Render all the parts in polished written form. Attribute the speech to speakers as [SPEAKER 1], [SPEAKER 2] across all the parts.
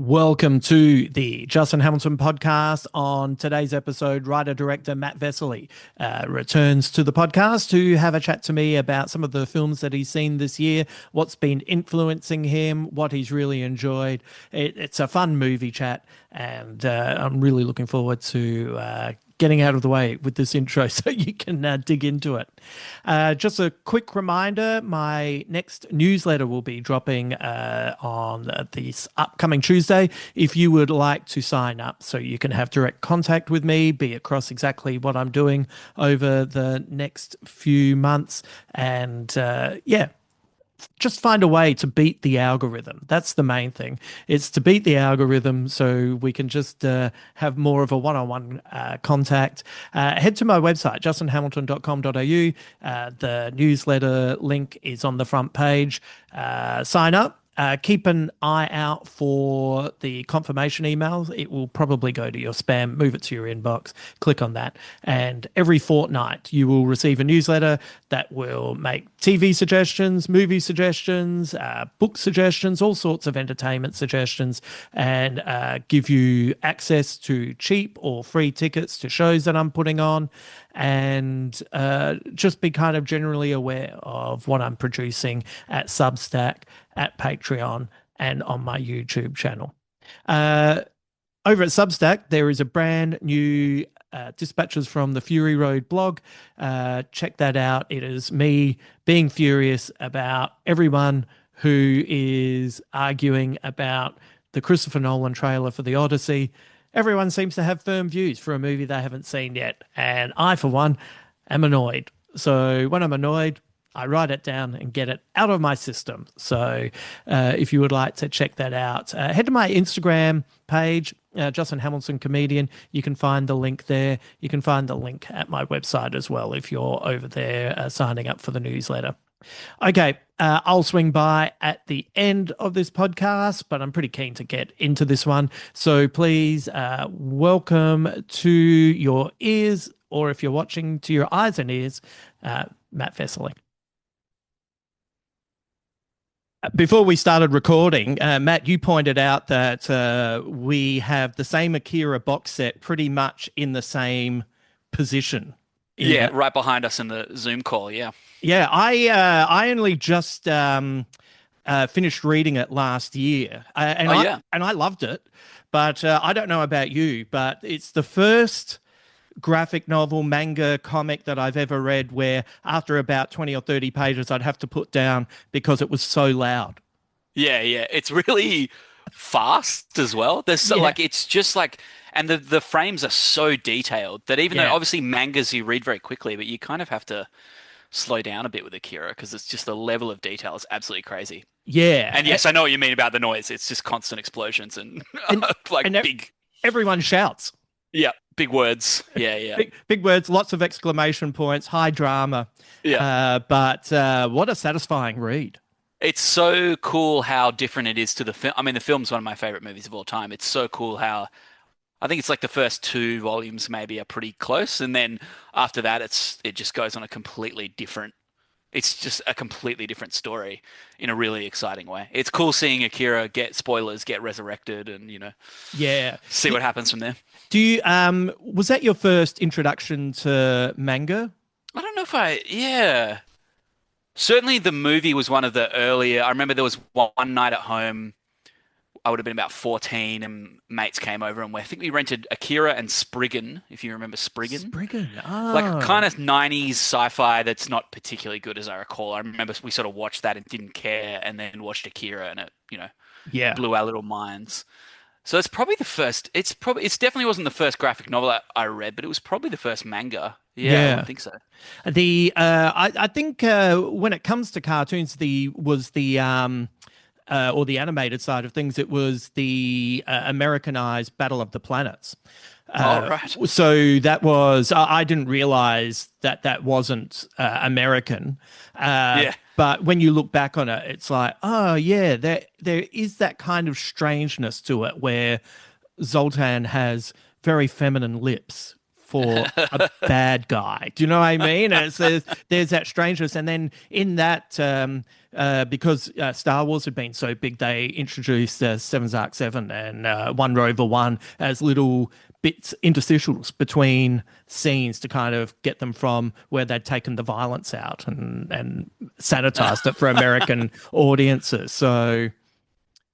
[SPEAKER 1] Welcome to the Justin Hamilton podcast. On today's episode, writer-director Matt Vesely returns to the podcast to have a chat to me about some of the films that he's seen this year, what's been influencing him, what he's really enjoyed. It's a fun movie chat, and I'm really looking forward to getting out of the way with this intro so you can dig into it. Just a quick reminder, my next newsletter will be dropping on this upcoming Tuesday. If you would like to sign up so you can have direct contact with me, be across exactly what I'm doing over the next few months. And just find a way to beat the algorithm. That's the main thing. It's to beat the algorithm so we can just have more of a one-on-one contact. Head to my website, justinhamilton.com.au. The newsletter link is on the front page. Sign up. Keep an eye out for the confirmation emails. It will probably go to your spam. Move it to your inbox. Click on that. And every fortnight, you will receive a newsletter that will make TV suggestions, movie suggestions, book suggestions, all sorts of entertainment suggestions, and give you access to cheap or free tickets to shows that I'm putting on, and just be kind of generally aware of what I'm producing at Substack, at Patreon, and on my YouTube channel. Over at Substack, there is a brand new Dispatches from the Fury Road blog. Check that out. It is me being furious about everyone who is arguing about the Christopher Nolan trailer for The Odyssey. Everyone seems to have firm views for a movie they haven't seen yet, and I, for one, am annoyed. So when I'm annoyed, I write it down and get it out of my system. So if you would like to check that out, head to my Instagram page, Justin Hamilton Comedian. You can find the link there. You can find the link at my website as well if you're over there signing up for the newsletter. Okay, I'll swing by at the end of this podcast, but I'm pretty keen to get into this one. So please welcome to your ears, or if you're watching, to your eyes and ears, Matt Vesely. Before we started recording, Matt, you pointed out that we have the same Akira box set pretty much in the same position.
[SPEAKER 2] Yeah, right behind us in the Zoom call. Yeah.
[SPEAKER 1] Yeah, I only just finished reading it last year, and I loved it. But I don't know about you, but it's the first graphic novel, manga, comic that I've ever read where after about 20 or 30 pages I'd have to put down because it was so loud.
[SPEAKER 2] Yeah, yeah. It's really fast as well. There's so, like it's just like, and the frames are so detailed that even though obviously mangas you read very quickly, but you kind of have to slow down a bit with Akira because it's just the level of detail is absolutely crazy.
[SPEAKER 1] Yeah.
[SPEAKER 2] And yes, I know what you mean about the noise. It's just constant explosions and like big.
[SPEAKER 1] Everyone shouts.
[SPEAKER 2] Yeah, big words. Yeah, yeah.
[SPEAKER 1] Big words, lots of exclamation points, high drama.
[SPEAKER 2] Yeah.
[SPEAKER 1] But what a satisfying read.
[SPEAKER 2] It's so cool how different it is to the film. I mean, the film's one of my favorite movies of all time. It's so cool how I think it's like the first two volumes maybe are pretty close, and then after that, it just goes on a completely different. It's just a completely different story in a really exciting way. It's cool seeing Akira get resurrected, and see what happens from there.
[SPEAKER 1] Do you was that your first introduction to manga?
[SPEAKER 2] I don't know if certainly the movie was one of the earlier. I remember there was one night at home. I would have been about 14 and mates came over and I think we rented Akira and Spriggan, if you remember Spriggan.
[SPEAKER 1] Spriggan,
[SPEAKER 2] like kind of 90s sci-fi that's not particularly good as I recall. I remember we sort of watched that and didn't care and then watched Akira and it, blew our little minds. So it's probably the first, it's definitely wasn't the first graphic novel I read, but it was probably the first manga. Yeah, I think so.
[SPEAKER 1] I think when it comes to cartoons, or the animated side of things, it was the Americanized Battle of the Planets.
[SPEAKER 2] Right.
[SPEAKER 1] So that was, I didn't realize that wasn't American. But when you look back on it, it's like, oh, yeah, there is that kind of strangeness to it where Zoltan has very feminine lips for a bad guy. Do you know what I mean? And it's, there's that strangeness, and then in that, because Star Wars had been so big, they introduced Seven Arc Seven and One Rover One as little bits interstitials between scenes to kind of get them from where they'd taken the violence out and sanitized it for American audiences. So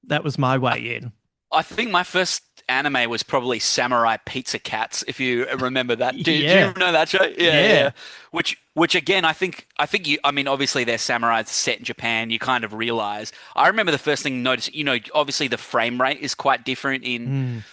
[SPEAKER 1] that was my way in.
[SPEAKER 2] I think my first anime was probably Samurai Pizza Cats, if you remember that. Do
[SPEAKER 1] Yeah,
[SPEAKER 2] you know that show? Yeah, yeah.
[SPEAKER 1] yeah,
[SPEAKER 2] Which again, I think you. I mean, obviously they're samurais set in Japan. You kind of realize. I remember the first thing notice. Obviously the frame rate is quite different in
[SPEAKER 1] mm,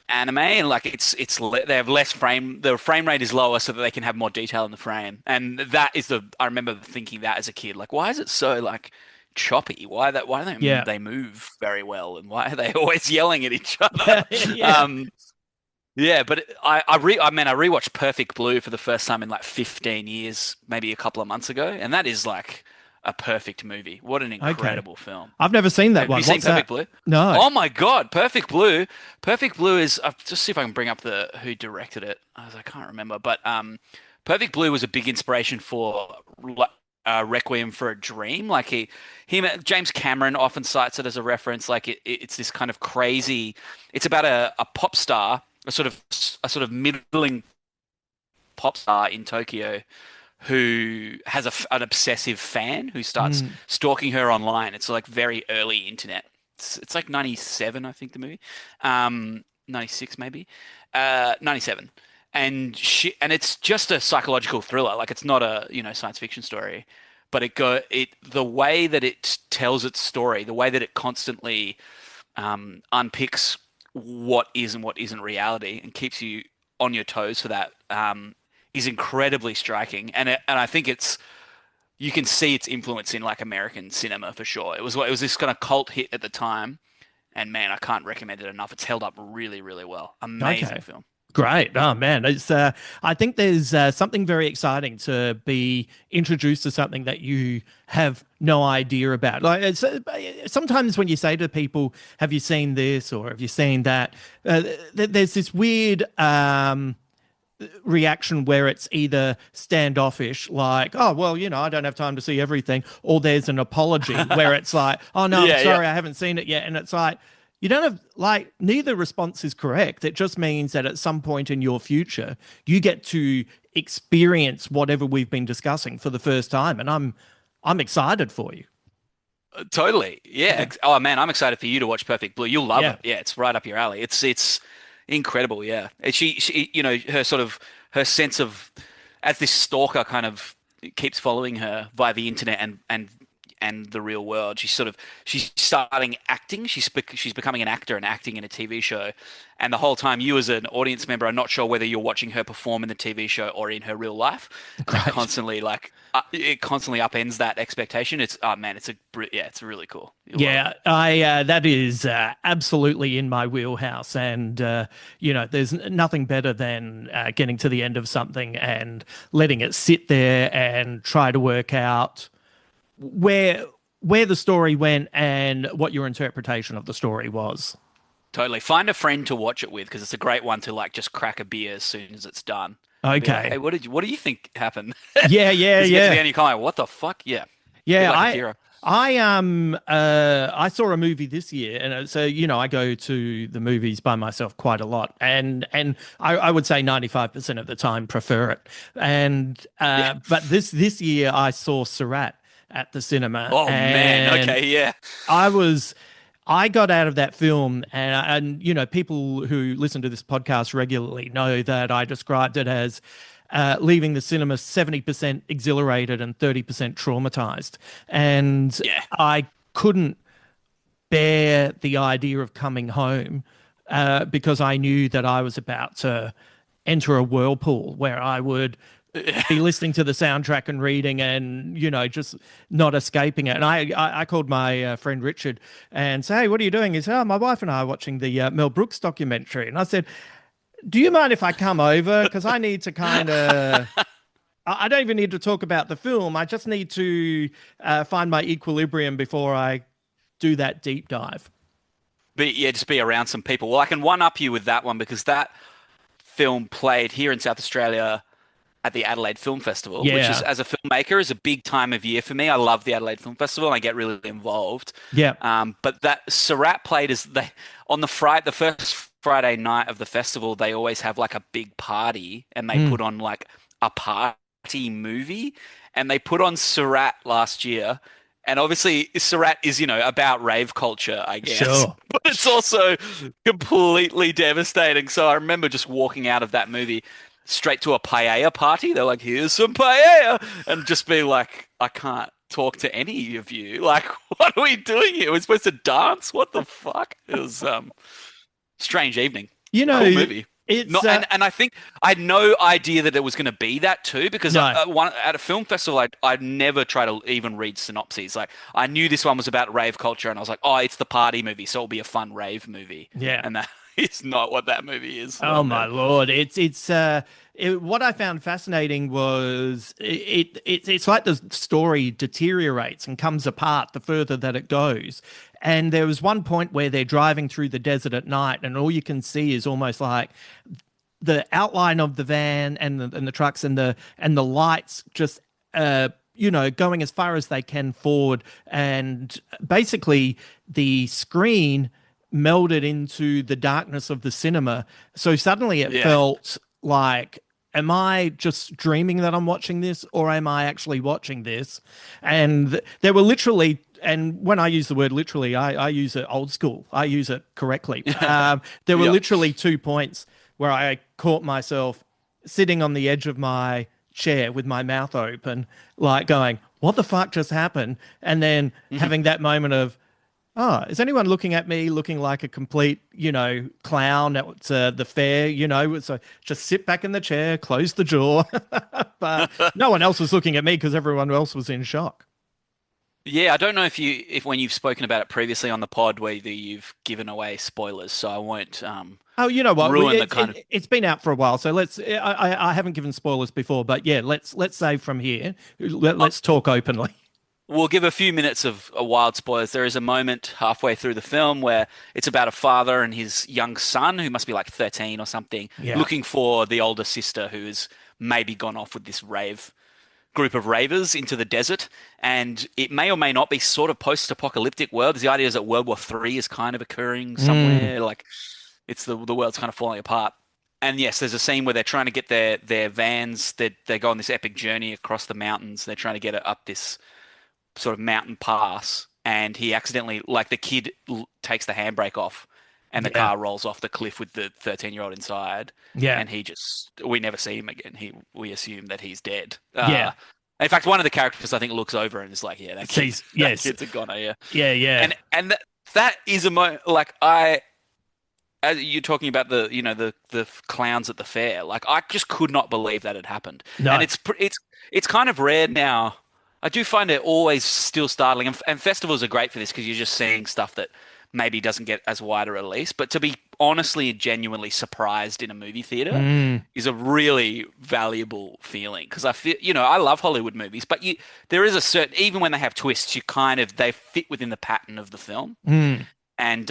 [SPEAKER 2] anime, and like they have less frame. The frame rate is lower so that they can have more detail in the frame. And that is the. I remember thinking that as a kid, like, why is it so like choppy? Why don't
[SPEAKER 1] yeah,
[SPEAKER 2] they move very well, and why are they always yelling at each other?
[SPEAKER 1] yeah.
[SPEAKER 2] Um, yeah, but I rewatched Perfect Blue for the first time in like 15 years, maybe a couple of months ago, and that is like a perfect movie. What an
[SPEAKER 1] Okay,
[SPEAKER 2] incredible film.
[SPEAKER 1] I've never seen that
[SPEAKER 2] Have you
[SPEAKER 1] one.
[SPEAKER 2] seen
[SPEAKER 1] What's that?
[SPEAKER 2] Perfect Blue?
[SPEAKER 1] No.
[SPEAKER 2] Oh my God, Perfect Blue. Perfect Blue is just see if I can bring up the who directed it. I can't remember, but Perfect Blue was a big inspiration for Requiem for a Dream. Like James Cameron often cites it as a reference. Like it's this kind of crazy. It's about a pop star, a sort of middling pop star in Tokyo who has an obsessive fan who starts
[SPEAKER 1] Mm,
[SPEAKER 2] stalking her online. It's like very early internet. It's like 97, I think the movie. 96 maybe. 97. And it's just a psychological thriller. Like it's not a, science fiction story, but the way that it tells its story, the way that it constantly unpicks what is and what isn't reality and keeps you on your toes for that is incredibly striking. And I think you can see its influence in like American cinema for sure. It was this kind of cult hit at the time, and man, I can't recommend it enough. It's held up really, really well. Amazing
[SPEAKER 1] okay.
[SPEAKER 2] film.
[SPEAKER 1] Great. Oh man, it's I think there's something very exciting to be introduced to something that you have no idea about. Like sometimes when you say to people, "Have you seen this?" or "Have you seen that?" There's this weird reaction where it's either standoffish, like, "Oh, well, I don't have time to see everything," or there's an apology where it's like, "Oh no, I'm
[SPEAKER 2] Yeah, yeah.
[SPEAKER 1] sorry, I haven't seen it yet," and it's like. You don't have like neither response is correct. It just means that at some point in your future, you get to experience whatever we've been discussing for the first time, and I'm excited for you.
[SPEAKER 2] Totally. Yeah.
[SPEAKER 1] Yeah,
[SPEAKER 2] Oh man, I'm excited for you to watch Perfect Blue. You'll love
[SPEAKER 1] yeah,
[SPEAKER 2] it. Yeah, it's right up your alley. It's incredible. Yeah. And she her sense of as this stalker kind of keeps following her via the internet and the real world. She's starting acting. She's becoming an actor and acting in a TV show. And the whole time, you as an audience member are not sure whether you're watching her perform in the TV show or in her real life. And
[SPEAKER 1] great.
[SPEAKER 2] it constantly upends that expectation. It's oh man, it's really cool. You'll love it.
[SPEAKER 1] Yeah, I that is absolutely in my wheelhouse, and there's nothing better than getting to the end of something and letting it sit there and try to work out where where the story went and what your interpretation of the story was.
[SPEAKER 2] Totally. Find a friend to watch it with because it's a great one to like just crack a beer as soon as it's done and be like,
[SPEAKER 1] Okay.
[SPEAKER 2] "Hey, what do you think happened?"
[SPEAKER 1] Yeah, yeah,
[SPEAKER 2] Because you get to the
[SPEAKER 1] yeah.
[SPEAKER 2] end, you're kind of like, "What the fuck?" Yeah, be
[SPEAKER 1] Yeah,
[SPEAKER 2] like Akira.
[SPEAKER 1] I saw a movie this year, and so I go to the movies by myself quite a lot, and I would say 95% of the time prefer it. And
[SPEAKER 2] Yeah.
[SPEAKER 1] but this year I saw Surat at the cinema,
[SPEAKER 2] Oh man.
[SPEAKER 1] and
[SPEAKER 2] Okay. Yeah.
[SPEAKER 1] I was I got out of that film, and people who listen to this podcast regularly know that I described it as leaving the cinema 70% exhilarated and 30% traumatized, and
[SPEAKER 2] Yeah.
[SPEAKER 1] I couldn't bear the idea of coming home because I knew that I was about to enter a whirlpool where I would be listening to the soundtrack and reading and just not escaping it. And I called my friend Richard and said, "Hey, what are you doing?" He said, "Oh, my wife and I are watching the Mel Brooks documentary." And I said, "Do you mind if I come over? Because I need to kind of I don't even need to talk about the film. I just need to find my equilibrium before I do that deep dive."
[SPEAKER 2] But yeah, just be around some people. Well, I can one up you with that one because that film played here in South Australia at the Adelaide Film Festival, which is,
[SPEAKER 1] Yeah.
[SPEAKER 2] as a filmmaker, is a big time of year for me. I love the Adelaide Film Festival and I get really involved.
[SPEAKER 1] Yeah.
[SPEAKER 2] But that Surat played as they on the first Friday night of the festival, they always have like a big party and they
[SPEAKER 1] Mm.
[SPEAKER 2] put on like a party movie and they put on Surat last year. And obviously, Surat is, about rave culture, I guess,
[SPEAKER 1] Sure.
[SPEAKER 2] but it's also completely devastating. So I remember just walking out of that movie straight to a paella party. They're like, "Here's some paella," and just being like, "I can't talk to any of you. Like, what are we doing here? We're supposed to dance? What the fuck?" It was strange evening.
[SPEAKER 1] You
[SPEAKER 2] Cool
[SPEAKER 1] know,
[SPEAKER 2] movie.
[SPEAKER 1] it's
[SPEAKER 2] Not and I think I had no idea that it was going to be that too because
[SPEAKER 1] no.
[SPEAKER 2] at a film festival I'd never try to even read synopses. Like I knew this one was about rave culture and I was like, oh, it's the party movie, so it'll be a fun rave movie.
[SPEAKER 1] Yeah.
[SPEAKER 2] And that is not what that movie is.
[SPEAKER 1] Oh
[SPEAKER 2] Oh
[SPEAKER 1] my
[SPEAKER 2] man.
[SPEAKER 1] Lord. What I found fascinating was it's like the story deteriorates and comes apart the further that it goes. And there was one point where they're driving through the desert at night, and all you can see is almost like the outline of the van and the trucks and the lights just going as far as they can forward, and basically the screen melded into the darkness of the cinema. So suddenly it
[SPEAKER 2] Yeah.
[SPEAKER 1] felt like, am I just dreaming that I'm watching this, or am I actually watching this? And there were literally, and when I use the word literally, I use it old school. I use it correctly. There were
[SPEAKER 2] Yep.
[SPEAKER 1] literally 2 points where I caught myself sitting on the edge of my chair with my mouth open, like going, "What the fuck just happened?" And then having that moment of, oh, is anyone looking at me looking like a complete, clown at the fair? So just sit back in the chair, close the jaw. But no one else was looking at me because everyone else was in shock.
[SPEAKER 2] Yeah, I don't know if when you've spoken about it previously on the pod whether you've given away spoilers, so I won't
[SPEAKER 1] Oh, you know what?
[SPEAKER 2] ruin the kind of.
[SPEAKER 1] It's been out for a while, so let's. I haven't given spoilers before, but yeah, let's say from here, let's talk openly.
[SPEAKER 2] We'll give a few minutes of wild spoilers. There is a moment halfway through the film where it's about a father and his young son, who must be like 13 or something,
[SPEAKER 1] Yeah.
[SPEAKER 2] looking for the older sister who has maybe gone off with this rave group of ravers into the desert. And it may or may not be sort of post-apocalyptic world. The idea is that World War III is kind of occurring
[SPEAKER 1] Mm,
[SPEAKER 2] somewhere. Like it's the world's kind of falling apart. And yes, there's a scene where they're trying to get their vans. They go on this epic journey across the mountains. They're trying to get it up this sort of mountain pass, and he accidentally, like the kid takes the handbrake off, and the
[SPEAKER 1] yeah.
[SPEAKER 2] car rolls off the cliff with the 13-year-old inside,
[SPEAKER 1] Yeah.
[SPEAKER 2] and we never see him again. We assume that he's dead.
[SPEAKER 1] Yeah.
[SPEAKER 2] In fact, one of the characters I think looks over and is like, yeah,
[SPEAKER 1] Sees.
[SPEAKER 2] that
[SPEAKER 1] Yes.
[SPEAKER 2] kid's a goner, yeah.
[SPEAKER 1] Yeah. Yeah.
[SPEAKER 2] And that is like as you're talking about the clowns at the fair, like I just could not believe that had happened, and
[SPEAKER 1] No.
[SPEAKER 2] it's kind of rare now. I do find it always still startling, and festivals are great for this because you're just seeing stuff that maybe doesn't get as wide a release. But to be honestly and genuinely surprised in a movie theater
[SPEAKER 1] Mm,
[SPEAKER 2] is a really valuable feeling because I feel, I love Hollywood movies, but there is a certain, even when they have twists, they fit within the pattern of the film,
[SPEAKER 1] mm.
[SPEAKER 2] and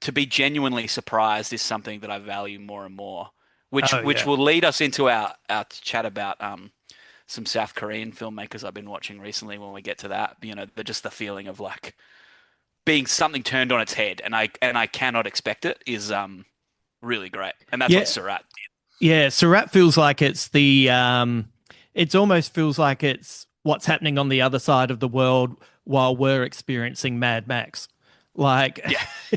[SPEAKER 2] to be genuinely surprised is something that I value more and more, which
[SPEAKER 1] Oh
[SPEAKER 2] which
[SPEAKER 1] yeah.
[SPEAKER 2] will lead us into our chat about some South Korean filmmakers I've been watching recently when we get to that. Just the feeling of like being something turned on its head and I cannot expect it is really great. And that's what
[SPEAKER 1] Yeah.
[SPEAKER 2] Surat
[SPEAKER 1] Yeah. Surat feels like it's it almost feels like it's what's happening on the other side of the world while we're experiencing Mad Max. Like,
[SPEAKER 2] did.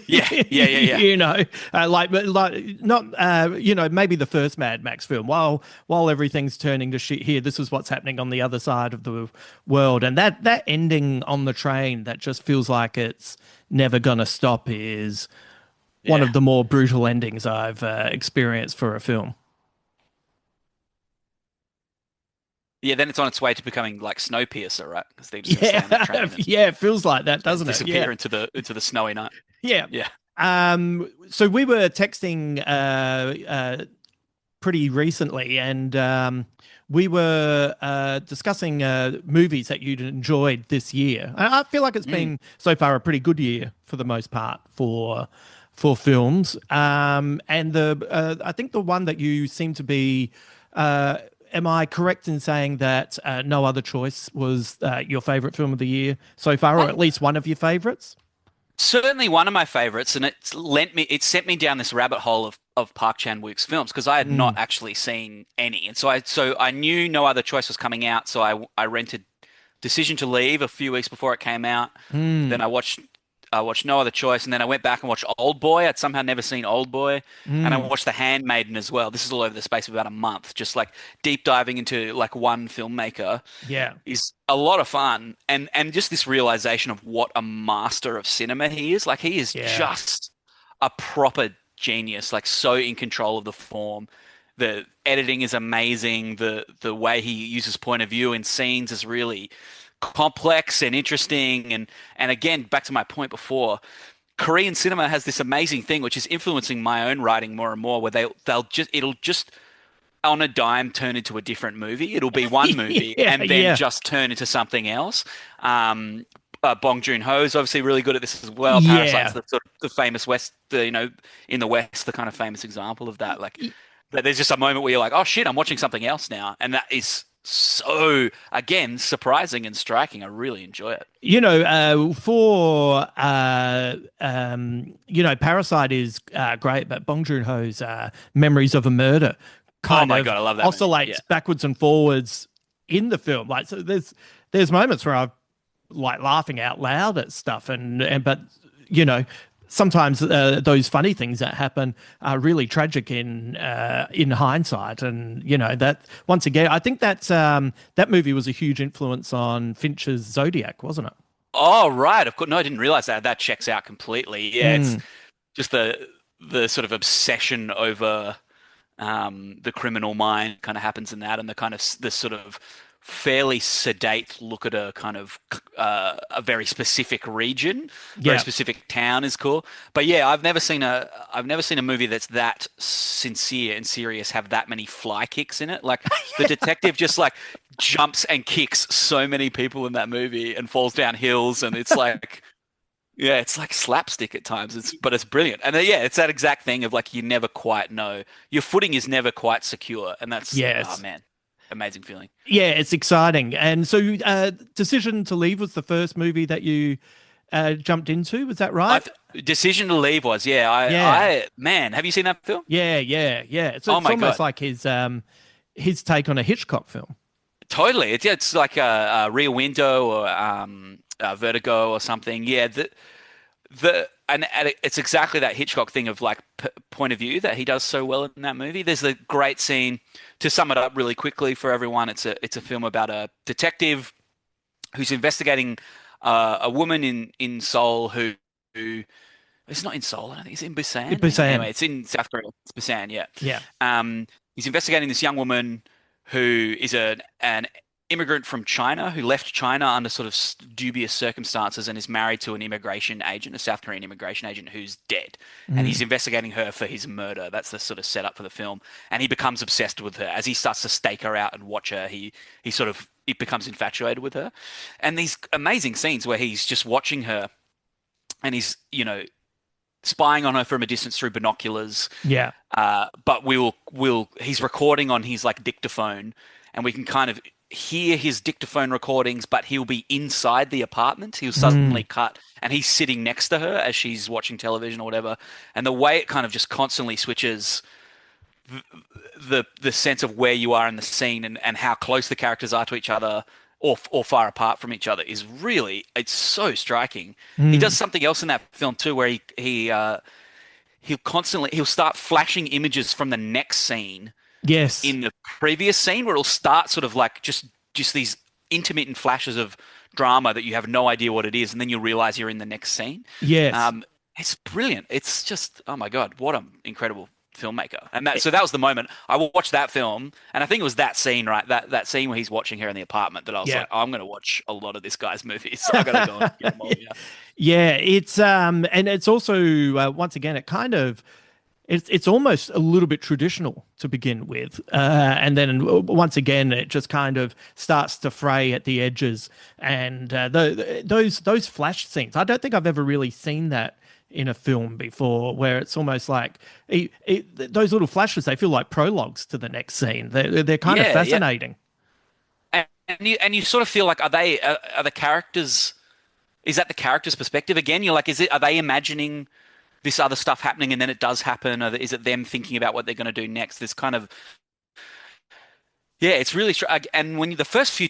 [SPEAKER 2] Yeah. Yeah. Yeah. Yeah. Yeah.
[SPEAKER 1] like not, maybe the first Mad Max film. While everything's turning to shit here, this is what's happening on the other side of the world, and that ending on the train that just feels like it's never gonna stop is one
[SPEAKER 2] Yeah.
[SPEAKER 1] of the more brutal endings I've experienced for a film.
[SPEAKER 2] Yeah, then it's on its way to becoming like Snowpiercer, right? Because they're just going to stay on that
[SPEAKER 1] Yeah,
[SPEAKER 2] train
[SPEAKER 1] yeah, it feels like that,
[SPEAKER 2] and
[SPEAKER 1] doesn't it? Yeah,
[SPEAKER 2] disappear into the snowy night.
[SPEAKER 1] yeah.
[SPEAKER 2] Yeah.
[SPEAKER 1] So we were texting pretty recently, and we were discussing movies that you'd enjoyed this year. I feel like it's
[SPEAKER 2] Mm.
[SPEAKER 1] been so far a pretty good year for the most part for for films. And the I think the one that you seem to be, am I correct in saying that No Other Choice was your favorite film of the year so far, or
[SPEAKER 2] Um,
[SPEAKER 1] at least one of your favorites?
[SPEAKER 2] Certainly one of my favorites, and it sent me down this rabbit hole of Park Chan-wook's films because I had not
[SPEAKER 1] Mm,
[SPEAKER 2] actually seen any, and so I knew No Other Choice was coming out, so I rented Decision to Leave a few weeks before it came out. Then
[SPEAKER 1] mm,
[SPEAKER 2] I watched No Other Choice, and then I went back and watched Old Boy. I'd somehow never seen Old Boy, and I
[SPEAKER 1] mm.
[SPEAKER 2] watched The Handmaiden as well. This is all over the space of about a month, just like deep diving into like one filmmaker
[SPEAKER 1] Yeah,
[SPEAKER 2] is a lot of fun, and just this realization of what a master of cinema he is. Like he is
[SPEAKER 1] yeah,
[SPEAKER 2] just a proper genius, like so in control of the form. The editing is amazing. The way he uses point of view in scenes is really complex and interesting. And again, back to my point before, Korean cinema has this amazing thing which is influencing my own writing more and more, where it'll just on a dime turn into a different movie. It'll be one movie
[SPEAKER 1] yeah,
[SPEAKER 2] and then
[SPEAKER 1] yeah,
[SPEAKER 2] just turn into something else. Bong Joon-ho is obviously really good at this as well. Parasite's
[SPEAKER 1] yeah.
[SPEAKER 2] the sort of the famous in the West, the kind of famous example of that. Like,
[SPEAKER 1] Y-
[SPEAKER 2] there's just a moment where you're like, oh shit, I'm watching something else now, and that is so again surprising and striking. I really enjoy it.
[SPEAKER 1] For Parasite is great, but Bong Joon-ho's Memories of a Murder
[SPEAKER 2] Oh
[SPEAKER 1] kind
[SPEAKER 2] my
[SPEAKER 1] of
[SPEAKER 2] God, I love that movie. Yeah.
[SPEAKER 1] oscillates backwards and forwards in the film. Like, so there's moments where I'm like laughing out loud at stuff, and but you know. Sometimes those funny things that happen are really tragic in hindsight, and that once again, I think that movie was a huge influence on Fincher's Zodiac, wasn't it?
[SPEAKER 2] Oh right, of course. No, I didn't realize that. That checks out completely. Yeah, it's
[SPEAKER 1] Mm,
[SPEAKER 2] just the sort of obsession over the criminal mind kind of happens in that, and the kind of the sort of fairly sedate look at a kind of a very specific region, very
[SPEAKER 1] yeah.
[SPEAKER 2] specific town is cool. But yeah, I've never seen a movie that's that sincere and serious have that many fly kicks in it. Like the detective just like jumps and kicks so many people in that movie and falls down hills, and it's like yeah, it's like slapstick at times. But it's brilliant. And yeah, it's that exact thing of like you never quite know. Your footing is never quite secure, and that's oh
[SPEAKER 1] Yes.
[SPEAKER 2] man, amazing feeling.
[SPEAKER 1] Yeah, it's exciting. And so, Decision to Leave was the first movie that you jumped into. Was that
[SPEAKER 2] I
[SPEAKER 1] right?
[SPEAKER 2] Decision to Leave was yeah.
[SPEAKER 1] Yeah.
[SPEAKER 2] I man, have you seen that film?
[SPEAKER 1] Yeah, yeah, yeah. It's
[SPEAKER 2] Oh
[SPEAKER 1] it's
[SPEAKER 2] my
[SPEAKER 1] almost
[SPEAKER 2] God,
[SPEAKER 1] like his take on a Hitchcock film.
[SPEAKER 2] totally. It's like a Rear Window or Vertigo or something. Yeah, and it's exactly that Hitchcock thing of like point of view that he does so well in that movie. There's a great scene to sum it up really quickly for everyone. It's a film about a detective who's investigating a woman in Seoul who it's not in Seoul. I don't think it's in Busan.
[SPEAKER 1] Busan.
[SPEAKER 2] Anyway, it's in South Korea. It's Busan. Yeah.
[SPEAKER 1] Yeah.
[SPEAKER 2] He's investigating this young woman who is an immigrant from China who left China under sort of dubious circumstances and is married to an immigration agent, a South Korean immigration agent who's dead. And he's
[SPEAKER 1] Mm.
[SPEAKER 2] investigating her for his murder. That's the sort of setup for the film. And he becomes obsessed with her. As he starts to stake her out and watch her, he sort of it becomes infatuated with her. And these amazing scenes where he's just watching her and he's, spying on her from a distance through binoculars.
[SPEAKER 1] Yeah.
[SPEAKER 2] But we'll he's recording on his like dictaphone, and we can kind of hear his dictaphone recordings, but he'll be inside the apartment. He'll suddenly
[SPEAKER 1] Mm.
[SPEAKER 2] cut, and he's sitting next to her as she's watching television or whatever. And the way it kind of just constantly switches the sense of where you are in the scene and how close the characters are to each other or far apart from each other is really it's so striking. He does
[SPEAKER 1] Mm.
[SPEAKER 2] something else in that film too, where he'll start flashing images from the next scene
[SPEAKER 1] Yes.
[SPEAKER 2] in the previous scene, where it'll start sort of like just these intermittent flashes of drama that you have no idea what it is, and then you'll realize you're in the next scene.
[SPEAKER 1] Yes.
[SPEAKER 2] Um, it's brilliant. It's just oh my God, what an incredible filmmaker. And that was the moment I watched that film, and I think it was that scene, right? That scene where he's watching her in the apartment that I was
[SPEAKER 1] Yeah.
[SPEAKER 2] like, oh, I'm going to watch a lot of this guy's movies. I got to go and get them all. Yeah.
[SPEAKER 1] Yeah, it's and it's also once again it kind of it's almost a little bit traditional to begin with, and then once again it just kind of starts to fray at the edges, and those flash scenes. I don't think I've ever really seen that in a film before, where it's almost like those little flashes, they feel like prologues to the next scene. They're kind of
[SPEAKER 2] Yeah, yeah.
[SPEAKER 1] fascinating.
[SPEAKER 2] And you sort of feel like are the characters, is that the character's perspective again? You're like, are they imagining this other stuff happening and then it does happen, or is it them thinking about what they're going to do next? This kind of, yeah, it's really and when the first few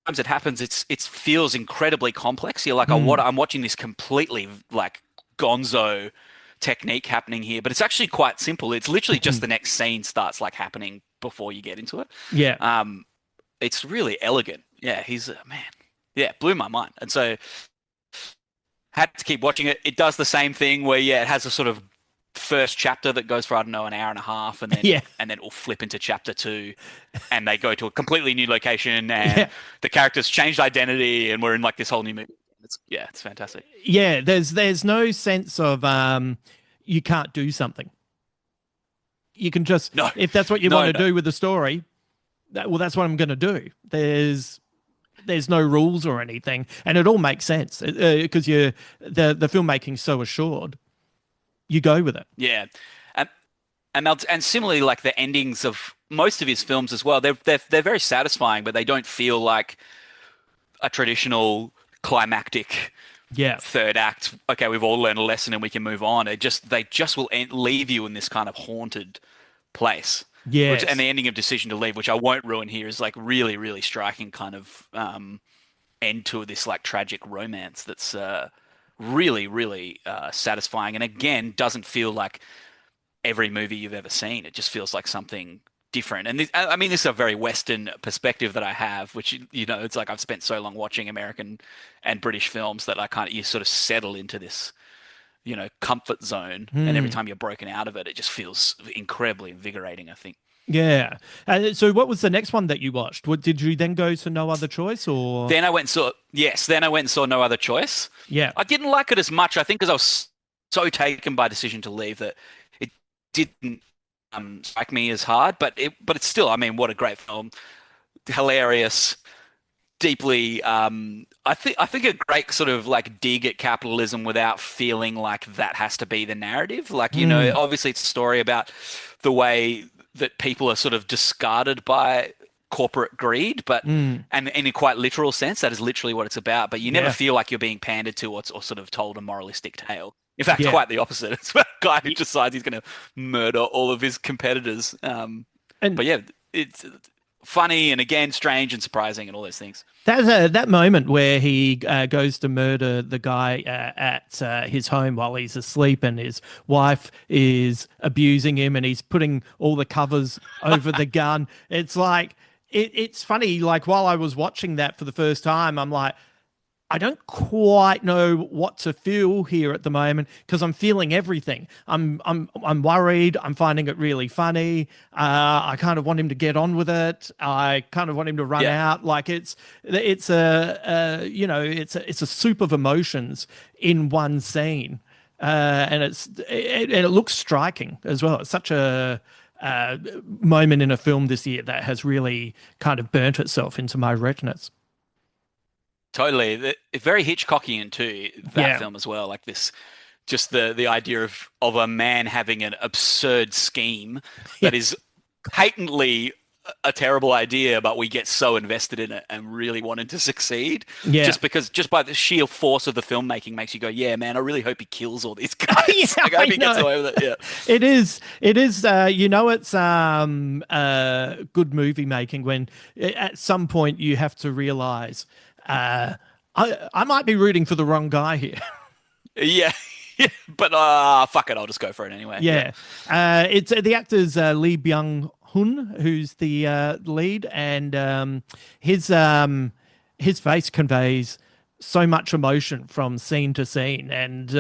[SPEAKER 2] times it happens, it feels incredibly complex. You're like, oh, what,
[SPEAKER 1] Mm,
[SPEAKER 2] I'm watching this completely like gonzo technique happening here, but it's actually quite simple. It's literally just the next scene starts like happening before you get into it.
[SPEAKER 1] yeah,
[SPEAKER 2] Um, it's really elegant. Yeah, he's man. Yeah, blew my mind. And so had to keep watching it. It does the same thing where yeah, it has a sort of first chapter that goes for I don't know an hour and a half,
[SPEAKER 1] yeah,
[SPEAKER 2] and then it will flip into chapter two, and they go to a completely new location, and
[SPEAKER 1] yeah,
[SPEAKER 2] the characters changed identity, and we're in like this whole new movie. It's fantastic.
[SPEAKER 1] yeah. There's no sense of you can't do something. You can just,
[SPEAKER 2] No,
[SPEAKER 1] if that's what you want
[SPEAKER 2] no,
[SPEAKER 1] to
[SPEAKER 2] no.
[SPEAKER 1] do with the story, well, that's what I'm going to do. There's no rules or anything, and it all makes sense because the filmmaking's so assured. You go with it.
[SPEAKER 2] Yeah, and and similarly, like the endings of most of his films as well, they're very satisfying, but they don't feel like a traditional climactic
[SPEAKER 1] Yeah.
[SPEAKER 2] third act. Okay, we've all learned a lesson and we can move on. They just will leave you in this kind of haunted place. Which and
[SPEAKER 1] Yes.
[SPEAKER 2] the ending of Decision to Leave, which I won't ruin here, is like really really striking kind of end to this like tragic romance that's really really satisfying, and again doesn't feel like every movie you've ever seen. It just feels like something different. And I mean, this is a very Western perspective that I have, which you know, it's like I've spent so long watching American and British films that I can't. You sort of settle into this, you know, comfort zone, and every
[SPEAKER 1] Hmm.
[SPEAKER 2] time you're broken out of it, it just feels incredibly invigorating, I think.
[SPEAKER 1] Yeah. So, what was the next one that you watched? What did you then go to No Other Choice or?
[SPEAKER 2] Then I went and saw yes. Then I went and saw No Other Choice.
[SPEAKER 1] Yeah.
[SPEAKER 2] I didn't like it as much, I think, because I was so taken by Decision to Leave that it didn't strike me as hard. But it's still, I mean, what a great film, hilarious, deeply. I think a great sort of like dig at capitalism without feeling like that has to be the narrative. Like you know,
[SPEAKER 1] Hmm.
[SPEAKER 2] obviously it's a story about the way that people are sort of discarded by corporate greed, but
[SPEAKER 1] Hmm.
[SPEAKER 2] and in a quite literal sense, that is literally what it's about. But you never
[SPEAKER 1] Yeah.
[SPEAKER 2] feel like you're being pandered to or sort of told a moralistic tale. In fact,
[SPEAKER 1] Yeah.
[SPEAKER 2] quite the opposite. It's about a guy who
[SPEAKER 1] Y-
[SPEAKER 2] decides he's going to murder all of his competitors.
[SPEAKER 1] And
[SPEAKER 2] But yeah, it's funny and again strange and surprising and all those things.
[SPEAKER 1] that moment where he goes to murder the guy at his home while he's asleep, and his wife is abusing him, and he's putting all the covers over the gun. It's like it's funny. Like while I was watching that for the first time, I'm like, I don't quite know what to feel here at the moment because I'm feeling everything. I'm worried. I'm finding it really funny. I kind of want him to get on with it. I kind of want him to run
[SPEAKER 2] Yeah.
[SPEAKER 1] out. Like it's it's a soup of emotions in one scene, and it looks striking as well. It's such a moment in a film this year that has really kind of burnt itself into my retinas.
[SPEAKER 2] Totally. Very Hitchcockian too, that
[SPEAKER 1] Yeah.
[SPEAKER 2] film as well. Like this, just the idea of a man having an absurd scheme
[SPEAKER 1] Yeah.
[SPEAKER 2] that is patently a terrible idea, but we get so invested in it and really wanted to succeed,
[SPEAKER 1] Yeah.
[SPEAKER 2] just by the sheer force of the filmmaking makes you go, yeah, man, I really hope he kills all these
[SPEAKER 1] Yeah,
[SPEAKER 2] guys. Like I
[SPEAKER 1] I
[SPEAKER 2] hope he gets
[SPEAKER 1] know.
[SPEAKER 2] away with it. Yeah.
[SPEAKER 1] It is it's good movie making when at some point you have to realize uh I might be rooting for the wrong guy here.
[SPEAKER 2] Yeah. But fuck it, I'll just go for it anyway. Yeah.
[SPEAKER 1] Yeah. It's the actor's Lee Byung-hun who's the lead, and his his face conveys so much emotion from scene to scene. And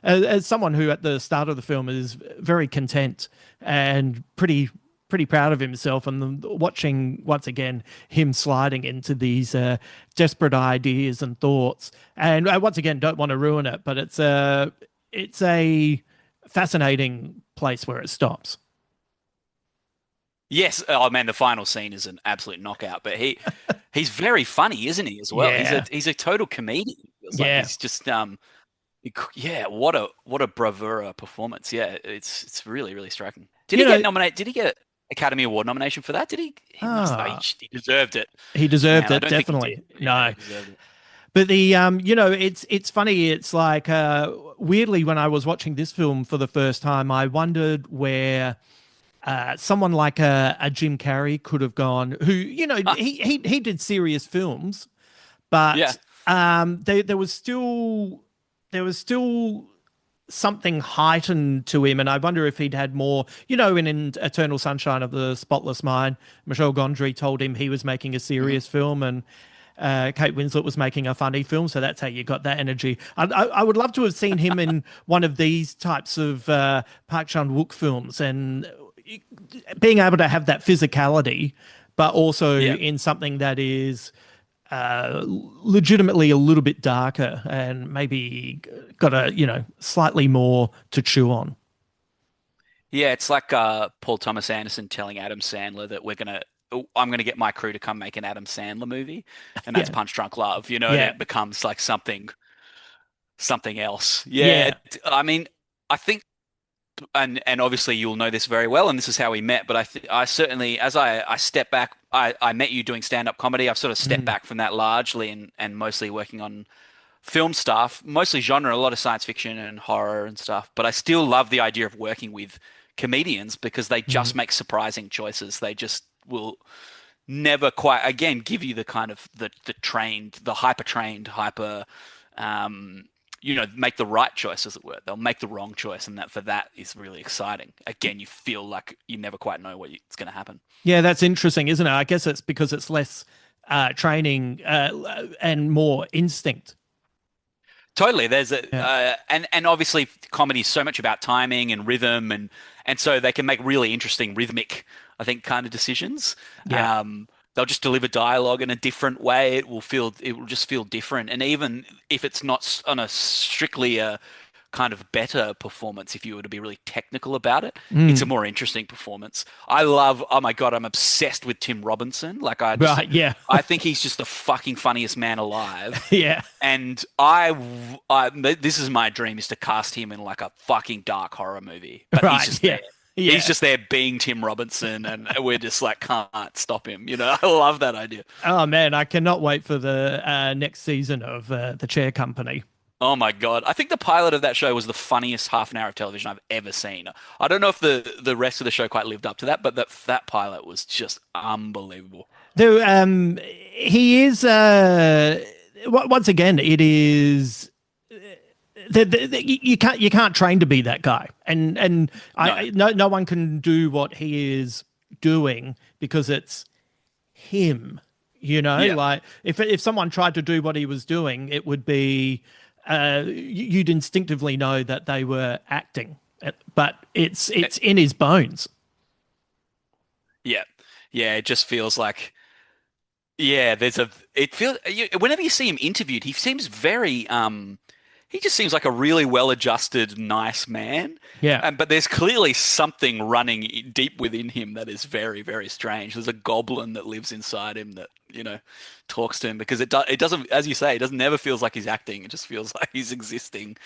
[SPEAKER 1] as someone who at the start of the film is very content and pretty proud of himself, and watching once again him sliding into these desperate ideas and thoughts, and I once again don't want to ruin it, but it's a fascinating place where it stops.
[SPEAKER 2] Yes, oh man, the final scene is an absolute knockout. But he's very funny, isn't he, as well? He's a
[SPEAKER 1] Yeah.
[SPEAKER 2] he's a total comedian. It feels like
[SPEAKER 1] Yeah.
[SPEAKER 2] he's just Yeah, what a bravura performance. Yeah, it's really really striking. Did
[SPEAKER 1] You
[SPEAKER 2] he get
[SPEAKER 1] know,
[SPEAKER 2] nominated? Did he get Academy Award nomination for that? Did he? He must. Oh,
[SPEAKER 1] ah,
[SPEAKER 2] he deserved it.
[SPEAKER 1] he deserved
[SPEAKER 2] Man, I
[SPEAKER 1] it,
[SPEAKER 2] don't think he did.
[SPEAKER 1] definitely.
[SPEAKER 2] But yeah,
[SPEAKER 1] No.
[SPEAKER 2] he deserved it.
[SPEAKER 1] But it's funny. It's like weirdly when I was watching this film for the first time, I wondered where someone like a Jim Carrey could have gone. Who he did serious films,
[SPEAKER 2] Yeah.
[SPEAKER 1] but there was still something heightened to him, and I wonder if he'd had more. In Eternal Sunshine of the Spotless Mind, Michel Gondry told him he was making a
[SPEAKER 2] Hmm.
[SPEAKER 1] serious film, and Kate Winslet was making a funny film, so that's how you got that energy. I would love to have seen him in one of these types of Park Chan-wook films, and being able to have that physicality, but also
[SPEAKER 2] Yeah.
[SPEAKER 1] in something that is legitimately a little bit darker and maybe got a slightly more to chew on.
[SPEAKER 2] Yeah, it's like Paul Thomas Anderson telling Adam Sandler that I'm gonna get my crew to come make an Adam Sandler movie, and that's
[SPEAKER 1] Yeah,
[SPEAKER 2] Punch Drunk Love, and
[SPEAKER 1] yeah,
[SPEAKER 2] it becomes like something else. Yeah,
[SPEAKER 1] yeah.
[SPEAKER 2] I mean, I think, and obviously you'll know this very well, and this is how we met. But I certainly, as I step back, I met you doing stand-up comedy. I've sort of stepped
[SPEAKER 1] Mm,
[SPEAKER 2] back from that largely, and mostly working on film stuff, mostly genre, a lot of science fiction and horror and stuff. But I still love the idea of working with comedians because they
[SPEAKER 1] mm.
[SPEAKER 2] just make surprising choices. They just will never quite, again, give you the kind of the hyper trained, hyper, um, make the right choice, as it were. They'll make the wrong choice, and that for that is really exciting. Again, you feel like you never quite know what's going to happen.
[SPEAKER 1] Yeah, that's interesting, isn't it? I guess it's because it's less training and more instinct.
[SPEAKER 2] Totally. There's a
[SPEAKER 1] Yeah,
[SPEAKER 2] and obviously comedy is so much about timing and rhythm and so they can make really interesting rhythmic, I think, kind of decisions.
[SPEAKER 1] yeah.
[SPEAKER 2] They'll just deliver dialogue in a different way. It will just feel different. And even if it's not on a strictly a kind of better performance, if you were to be really technical about it, it's a
[SPEAKER 1] Mm.
[SPEAKER 2] more interesting performance. I love, oh my God, I'm obsessed with Tim Robinson. Like
[SPEAKER 1] Right, yeah,
[SPEAKER 2] I think he's just the fucking funniest man alive.
[SPEAKER 1] yeah.
[SPEAKER 2] And this is my dream is to cast him in like a fucking dark horror movie. But he's
[SPEAKER 1] Right,
[SPEAKER 2] just
[SPEAKER 1] yeah,
[SPEAKER 2] there. He's
[SPEAKER 1] yeah.
[SPEAKER 2] just there being Tim Robinson, and we're just like can't stop him. I love that idea.
[SPEAKER 1] Oh man, I cannot wait for the next season of the Chair Company.
[SPEAKER 2] Oh my God. I think the pilot of that show was the funniest half an hour of television I've ever seen. I don't know if the rest of the show quite lived up to that, but that pilot was just unbelievable.
[SPEAKER 1] Though he is once again, it is you can't train to be that guy, and
[SPEAKER 2] No.
[SPEAKER 1] no one can do what he is doing because it's him.
[SPEAKER 2] Yeah.
[SPEAKER 1] Like if someone tried to do what he was doing, it would be you'd instinctively know that they were acting, but it's in his bones.
[SPEAKER 2] Yeah. Yeah, it just feels like yeah, it feels whenever you see him interviewed, he just seems like a really well-adjusted, nice man.
[SPEAKER 1] Yeah.
[SPEAKER 2] But there's clearly something running deep within him that is very, very strange. There's a goblin that lives inside him that, talks to him because it doesn't, as you say, it doesn't never feels like he's acting. It just feels like he's existing.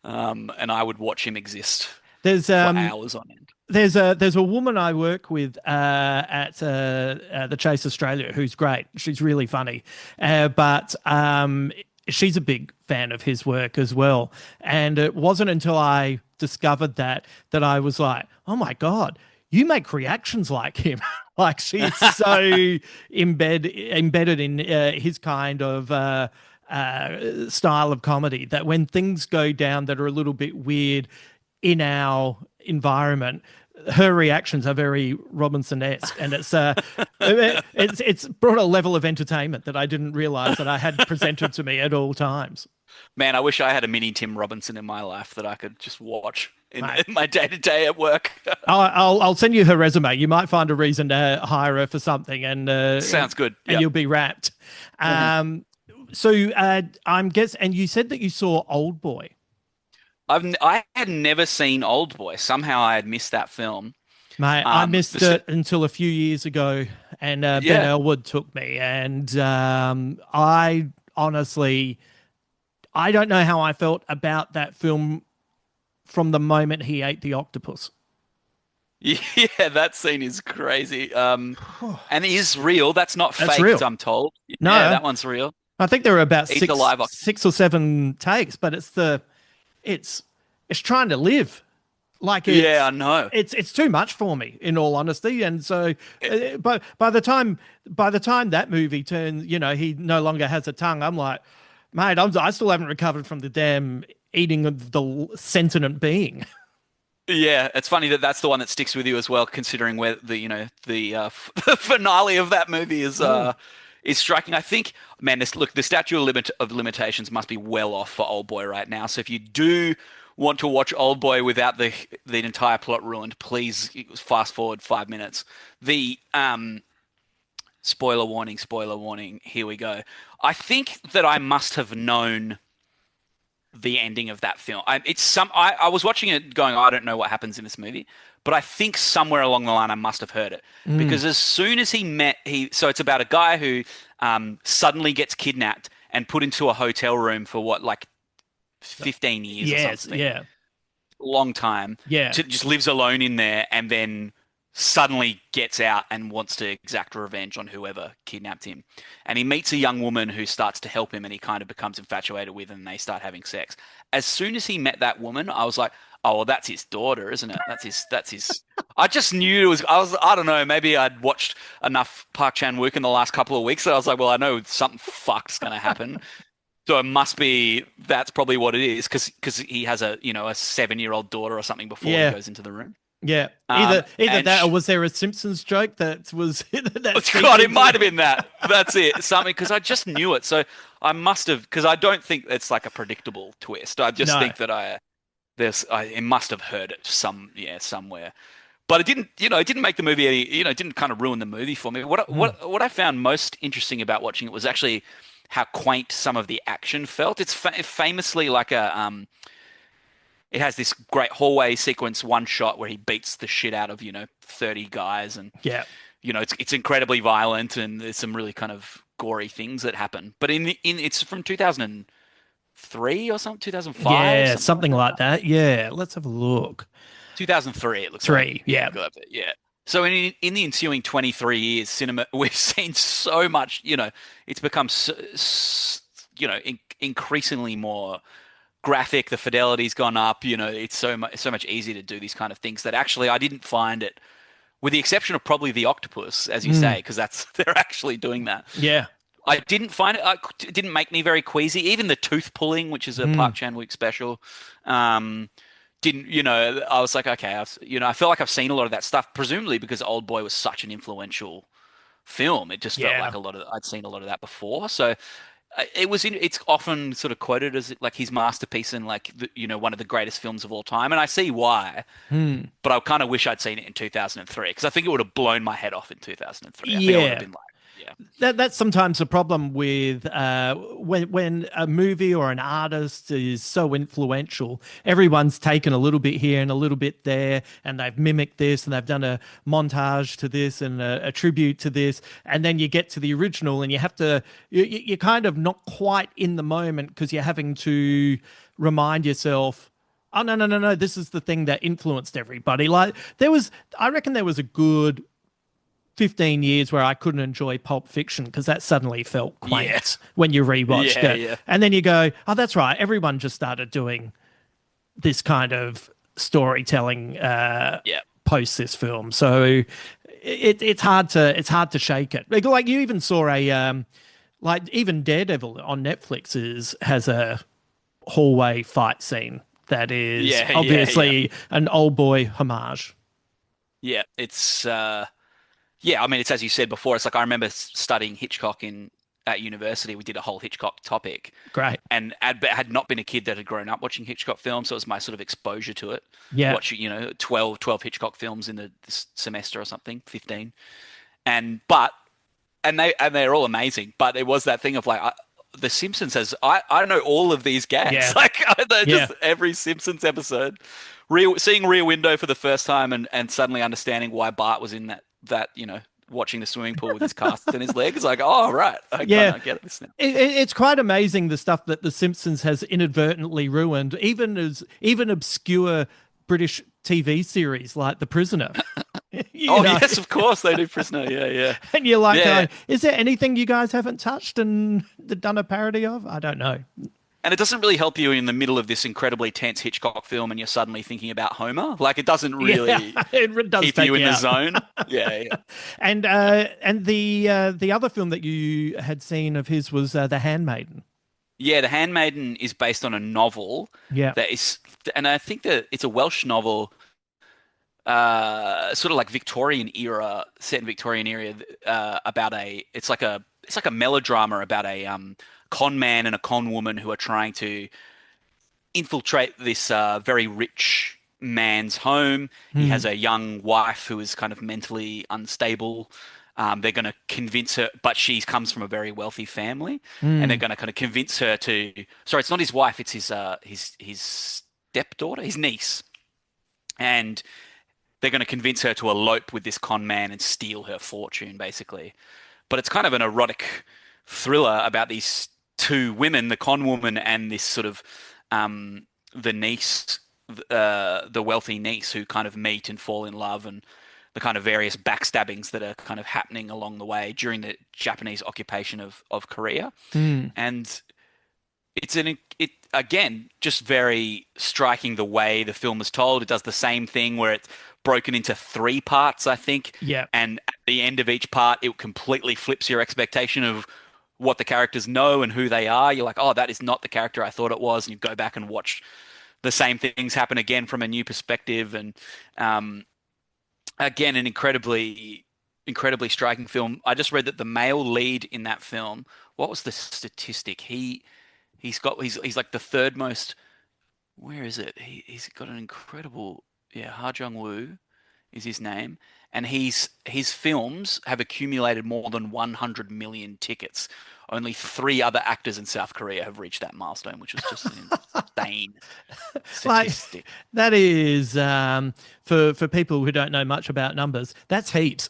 [SPEAKER 2] And I would watch him exist
[SPEAKER 1] There's
[SPEAKER 2] for
[SPEAKER 1] um
[SPEAKER 2] hours on end.
[SPEAKER 1] there's a woman I work with at the Chase Australia who's great. She's really funny, but she's a big fan of his work as well. And it wasn't until I discovered that I was like, oh my god, you make reactions like him. Like she's so embedded in his kind of. Style of comedy that when things go down that are a little bit weird in our environment, her reactions are very Robinson-esque, and it's brought a level of entertainment that I didn't realize that I had presented to me at all times.
[SPEAKER 2] Man, I wish I had a mini Tim Robinson in my life that I could just watch in,
[SPEAKER 1] Mate,
[SPEAKER 2] in my day to day at work.
[SPEAKER 1] I'll send you her resume. You might find a reason to hire her for something, and
[SPEAKER 2] Sounds good.
[SPEAKER 1] and
[SPEAKER 2] Yep.
[SPEAKER 1] you'll be wrapped.
[SPEAKER 2] Hmm.
[SPEAKER 1] So and you said that you saw Old Boy.
[SPEAKER 2] I had never seen Old Boy. Somehow I had missed that film.
[SPEAKER 1] Mate, I
[SPEAKER 2] The
[SPEAKER 1] missed
[SPEAKER 2] st
[SPEAKER 1] it until a few years ago, and Ben
[SPEAKER 2] Yeah.
[SPEAKER 1] Elwood took me, and I honestly, I don't know how I felt about that film from the moment he ate the octopus.
[SPEAKER 2] Yeah, that scene is crazy. And it is real. That's not
[SPEAKER 1] That's
[SPEAKER 2] faked,
[SPEAKER 1] real.
[SPEAKER 2] I'm told. Yeah,
[SPEAKER 1] No,
[SPEAKER 2] that one's real.
[SPEAKER 1] I think there were about
[SPEAKER 2] Eat the live octopus.
[SPEAKER 1] six or seven takes, but it's it's trying to live. Like
[SPEAKER 2] Yeah, I know.
[SPEAKER 1] it's too much for me, in all honesty. And so, but by the time that movie turns, he no longer has a tongue. I'm like, mate, I still haven't recovered from the damn eating of the sentient being.
[SPEAKER 2] Yeah, it's funny that that's the one that sticks with you as well, considering where the finale of that movie
[SPEAKER 1] Mm.
[SPEAKER 2] is striking. I think, man, the statute of limitations must be well off for Old Boy right now. So if you do want to watch Old Boy without the entire plot ruined, please fast forward 5 minutes. The spoiler warning. Here we go. I think that I must have known the ending of that film. I was watching it going, I don't know what happens in this movie, but I think somewhere along the line I must have heard it
[SPEAKER 1] Mm.
[SPEAKER 2] because as soon as so it's about a guy who suddenly gets kidnapped and put into a hotel room for what, like 15 years or
[SPEAKER 1] Yes,
[SPEAKER 2] something,
[SPEAKER 1] yeah,
[SPEAKER 2] long time,
[SPEAKER 1] yeah,
[SPEAKER 2] to just lives alone in there and then suddenly gets out and wants to exact revenge on whoever kidnapped him. And he meets a young woman who starts to help him and he kind of becomes infatuated with and they start having sex. As soon as he met that woman, I was like, oh, well, that's his daughter, isn't it? That's his. I just knew I don't know, maybe I'd watched enough Park Chan-wook in the last couple of weeks that I was like, well, I know something fucked's going to happen. So it must be that's probably what it is because he has a 7-year-old daughter or something before he
[SPEAKER 1] yeah,
[SPEAKER 2] goes into the room.
[SPEAKER 1] yeah. Either
[SPEAKER 2] And
[SPEAKER 1] that, or was there a Simpsons joke that was that
[SPEAKER 2] God,
[SPEAKER 1] seeped
[SPEAKER 2] it
[SPEAKER 1] into
[SPEAKER 2] might have
[SPEAKER 1] the.
[SPEAKER 2] been that. That's it. Something because I just knew it. So I must have because I don't think it's like a predictable twist. I just
[SPEAKER 1] No.
[SPEAKER 2] think that it must have heard it somewhere. But it didn't, it didn't make the movie it didn't kind of ruin the movie for me.
[SPEAKER 1] Mm.
[SPEAKER 2] What I found most interesting about watching it was actually how quaint some of the action felt. It's famously like it has this great hallway sequence, one shot where he beats the shit out of 30 guys, and
[SPEAKER 1] Yeah.
[SPEAKER 2] it's incredibly violent, and there's some really kind of gory things that happen. But it's from 2003 or something, 2005,
[SPEAKER 1] Yeah,
[SPEAKER 2] something like
[SPEAKER 1] something
[SPEAKER 2] that.
[SPEAKER 1] like that. Yeah. Let's have a look.
[SPEAKER 2] 2003, it looks like.
[SPEAKER 1] Three.
[SPEAKER 2] Yeah,
[SPEAKER 1] Yeah.
[SPEAKER 2] got up there. Yeah. So in the ensuing 23 years, cinema we've seen so much. It's become increasingly more graphic. The fidelity's gone up. It's so much easier to do these kind of things that actually I didn't find it, with the exception of probably the octopus, as you
[SPEAKER 1] Mm.
[SPEAKER 2] say, because that's they're actually doing that.
[SPEAKER 1] Yeah.
[SPEAKER 2] I didn't find it. It didn't make me very queasy. Even the tooth pulling, which is a
[SPEAKER 1] Mm.
[SPEAKER 2] Park Chan-wook special, um, didn't. I was like, okay, I feel like I've seen a lot of that stuff, presumably because Old Boy was such an influential film. It just felt
[SPEAKER 1] Yeah.
[SPEAKER 2] like I'd seen a lot of that before. So it's often sort of quoted as like his masterpiece and like one of the greatest films of all time, and I see why.
[SPEAKER 1] Mm.
[SPEAKER 2] But I kind of wish I'd seen it in 2003 because I think it would have blown my head off in 2003. I think I would have
[SPEAKER 1] Yeah.
[SPEAKER 2] been like, yeah,
[SPEAKER 1] That's sometimes a problem with when a movie or an artist is so influential. Everyone's taken a little bit here and a little bit there, and they've mimicked this, and they've done a montage to this and a tribute to this, and then you get to the original, and you have to you're kind of not quite in the moment because you're having to remind yourself. Oh, no, no, no, no! This is the thing that influenced everybody. Like I reckon there was a good 15 years where I couldn't enjoy Pulp Fiction because that suddenly felt
[SPEAKER 2] yeah,
[SPEAKER 1] quaint when you rewatched
[SPEAKER 2] yeah,
[SPEAKER 1] it.
[SPEAKER 2] yeah,
[SPEAKER 1] And then you go, oh, that's right. Everyone just started doing this kind of storytelling
[SPEAKER 2] yeah,
[SPEAKER 1] post this film. So it's hard to shake it. Like you even saw like even Daredevil on Netflix has a hallway fight scene that is
[SPEAKER 2] yeah, yeah, yeah.
[SPEAKER 1] obviously an old boy homage.
[SPEAKER 2] Yeah, it's yeah. I mean, it's as you said before. It's like I remember studying Hitchcock in at university. We did a whole Hitchcock topic,
[SPEAKER 1] Great.
[SPEAKER 2] and had not been a kid that had grown up watching Hitchcock films, so it was my sort of exposure to it.
[SPEAKER 1] Yeah.
[SPEAKER 2] Watching 12 Hitchcock films in the this semester or something, 15, and they're all amazing. But it was that thing of like. The Simpsons I know all of these gags
[SPEAKER 1] Yeah.
[SPEAKER 2] like they're
[SPEAKER 1] Yeah.
[SPEAKER 2] just every Simpsons episode. Seeing Rear Window for the first time and suddenly understanding why Bart was in that watching the swimming pool with his casts in his leg. It's like, oh, right. I kind
[SPEAKER 1] Yeah,
[SPEAKER 2] of get this now.
[SPEAKER 1] it's quite amazing the stuff that The Simpsons has inadvertently ruined, even obscure British TV series like The Prisoner. You
[SPEAKER 2] Oh,
[SPEAKER 1] know,
[SPEAKER 2] yes, of course they do Prisoner. Yeah, yeah.
[SPEAKER 1] and you're like
[SPEAKER 2] Yeah.
[SPEAKER 1] going, is there anything you guys haven't touched and done a parody of? I don't know.
[SPEAKER 2] And it doesn't really help you in the middle of this incredibly tense Hitchcock film and you're suddenly thinking about Homer. Like, it doesn't
[SPEAKER 1] Yeah,
[SPEAKER 2] really
[SPEAKER 1] it does
[SPEAKER 2] keep you
[SPEAKER 1] take
[SPEAKER 2] in
[SPEAKER 1] you
[SPEAKER 2] the
[SPEAKER 1] out.
[SPEAKER 2] zone. Yeah, yeah.
[SPEAKER 1] And the other film that you had seen of his was The Handmaiden.
[SPEAKER 2] Yeah, The Handmaiden is based on a novel
[SPEAKER 1] Yeah.
[SPEAKER 2] that is, and I think that it's a Welsh novel, sort of like Victorian era, set in Victorian era, about it's like a melodrama about a con man and a con woman who are trying to infiltrate this very rich man's home. He
[SPEAKER 1] Hmm.
[SPEAKER 2] has a young wife who is kind of mentally unstable. They're going to convince her, but she comes from a very wealthy family, and they're
[SPEAKER 1] Hmm.
[SPEAKER 2] going to kind of convince her to. Sorry, it's not his wife; it's his stepdaughter, his niece, and they're going to convince her to elope with this con man and steal her fortune, basically. But it's kind of an erotic thriller about these two women, the con woman and this sort of the niece, the wealthy niece, who kind of meet and fall in love, and the kind of various backstabbings that are kind of happening along the way during the Japanese occupation of Korea.
[SPEAKER 1] Hmm.
[SPEAKER 2] And it again just very striking the way the film is told. It does the same thing where it's broken into three parts, I think,
[SPEAKER 1] Yeah.
[SPEAKER 2] and at the end of each part, it completely flips your expectation of what the characters know and who they are. You're like, oh, that is not the character I thought it was, and you go back and watch the same things happen again from a new perspective, and um, again, an incredibly striking film. I just read that the male lead in that film, what was the statistic? He's like the third most. Where is it? He's got an incredible. Yeah, Ha Jung-woo is his name, and his films have accumulated more than 100 million tickets. Only three other actors in South Korea have reached that milestone, which was just an insane
[SPEAKER 1] Like
[SPEAKER 2] statistic.
[SPEAKER 1] that is for people who don't know much about numbers, that's heaps.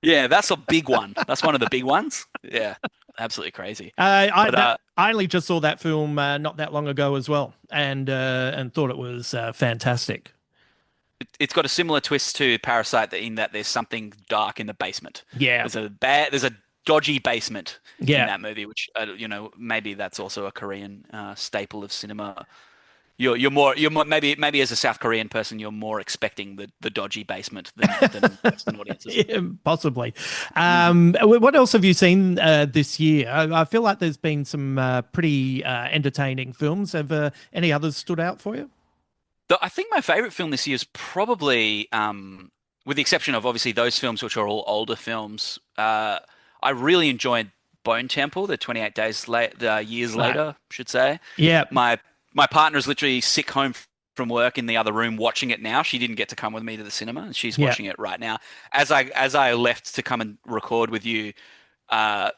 [SPEAKER 2] Yeah, that's a big one. That's one of the big ones. Yeah, absolutely crazy. But
[SPEAKER 1] I only just saw that film not that long ago as well, and thought it was fantastic.
[SPEAKER 2] it's got a similar twist to Parasite in that there's something dark in the basement.
[SPEAKER 1] Yeah,
[SPEAKER 2] There's a dodgy basement in
[SPEAKER 1] yeah,
[SPEAKER 2] that movie, which maybe that's also a Korean staple of cinema. You're more maybe as a South Korean person you're more expecting the dodgy basement than Western audiences.
[SPEAKER 1] yeah, possibly.
[SPEAKER 2] Mm.
[SPEAKER 1] What else have you seen this year? I feel like there's been some pretty entertaining films. Have any others stood out for you?
[SPEAKER 2] I think my favorite film this year is probably, with the exception of obviously those films which are all older films. I really enjoyed Bone Temple, the 28 days late, years
[SPEAKER 1] Right.
[SPEAKER 2] later, I should say.
[SPEAKER 1] Yeah,
[SPEAKER 2] My my partner is literally sick home from work in the other room watching it now. She didn't get to come with me to the cinema, and she's
[SPEAKER 1] yeah.
[SPEAKER 2] watching it right now. As I left to come and record with you,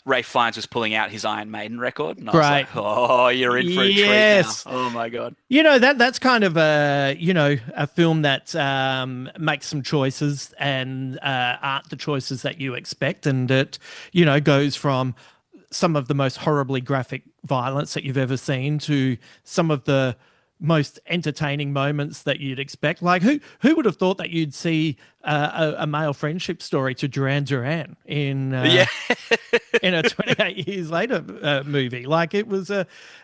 [SPEAKER 2] Ray Fiennes was pulling out his Iron Maiden record, and I was
[SPEAKER 1] Great.
[SPEAKER 2] like, "Oh, you're in for a treat now."
[SPEAKER 1] Yes.
[SPEAKER 2] Oh my God.
[SPEAKER 1] That's kind of a film that makes some choices and aren't the choices that you expect, and it goes from some of the most horribly graphic violence that you've ever seen to some of the most entertaining moments that you'd expect. Like who would have thought that you'd see a male friendship story to Duran Duran
[SPEAKER 2] Yeah.
[SPEAKER 1] in a 28 years later movie? Like it was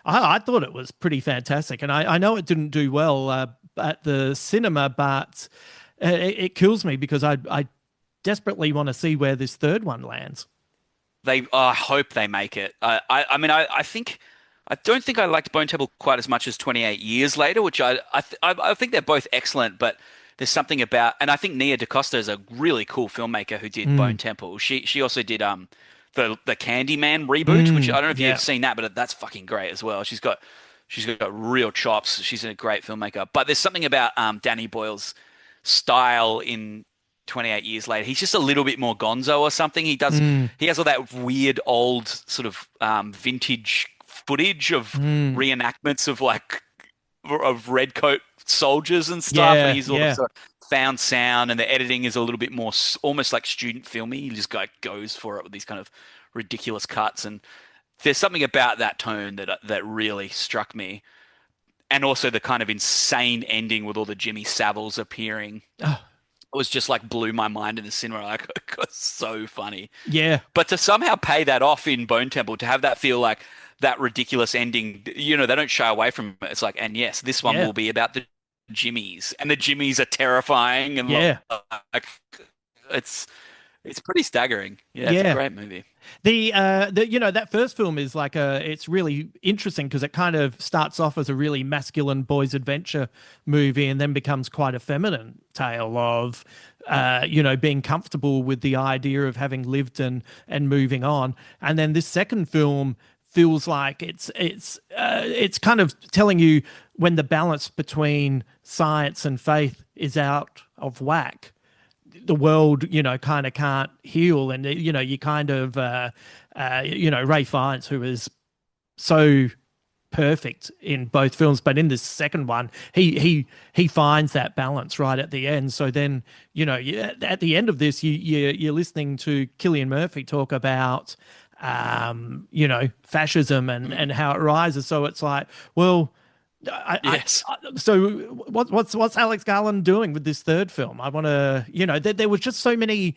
[SPEAKER 1] I thought it was pretty fantastic, and I know it didn't do well at the cinema, but it kills me because I desperately want to see where this third one lands.
[SPEAKER 2] I hope they make it. I mean, I think I don't think I liked Bone Temple quite as much as 28 Years Later, which I think they're both excellent, but there's something about, and I think Nia DaCosta is a really cool filmmaker who did Bone
[SPEAKER 1] Mm,
[SPEAKER 2] Temple. She also did the Candyman reboot, which I don't know if
[SPEAKER 1] yeah.
[SPEAKER 2] you've seen that, but that's fucking great as well. She's got real chops. She's a great filmmaker. But there's something about Danny Boyle's style in 28 Years Later. He's just a little bit more gonzo or something.
[SPEAKER 1] Mm,
[SPEAKER 2] He has all that weird old sort of vintage footage of
[SPEAKER 1] mm.
[SPEAKER 2] reenactments of like of redcoat soldiers and stuff, and
[SPEAKER 1] Yeah,
[SPEAKER 2] he's all
[SPEAKER 1] yeah.
[SPEAKER 2] found sound, and the editing is a little bit more almost like student filmy. He just goes for it with these kind of ridiculous cuts, and there's something about that tone that really struck me. And also the kind of insane ending with all the Jimmy Saviles appearing
[SPEAKER 1] Oh,
[SPEAKER 2] was just like blew my mind in the cinema. Like, it was so funny.
[SPEAKER 1] yeah,
[SPEAKER 2] But to somehow pay that off in Bone Temple, to have that feel like that ridiculous ending, they don't shy away from it. It's like, and yes, this one
[SPEAKER 1] yeah,
[SPEAKER 2] will be about the Jimmies, and the Jimmies are terrifying, and
[SPEAKER 1] yeah,
[SPEAKER 2] like it's it's pretty staggering. Yeah, it's a
[SPEAKER 1] yeah.
[SPEAKER 2] great movie.
[SPEAKER 1] That first film is like it's really interesting because it kind of starts off as a really masculine boys adventure movie and then becomes quite a feminine tale of being comfortable with the idea of having lived and moving on. And then this second film feels like it's kind of telling you when the balance between science and faith is out of whack, the world, kind of can't heal. And, you kind of, Ray Fiennes, who is so perfect in both films, but in this second one, he finds that balance right at the end. So then, at the end of this, you're listening to Cillian Murphy talk about, fascism and how it rises. So it's like, well,
[SPEAKER 2] Yes.
[SPEAKER 1] so what's Alex Garland doing with this third film? I want to, there was just so many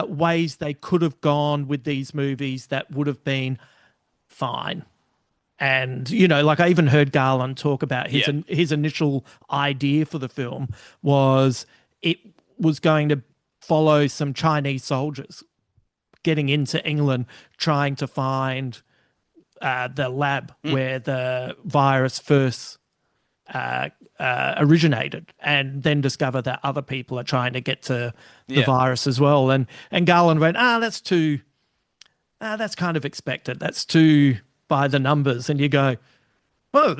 [SPEAKER 1] ways they could have gone with these movies that would have been fine. And like I even heard Garland talk about his
[SPEAKER 2] Yeah.
[SPEAKER 1] his initial idea for the film was it was going to follow some Chinese soldiers getting into England, trying to find the lab
[SPEAKER 2] Mm.
[SPEAKER 1] where the virus first originated, and then discover that other people are trying to get to the
[SPEAKER 2] Yeah.
[SPEAKER 1] virus as well. And Garland went, that's kind of expected. That's too by the numbers. And you go, oh,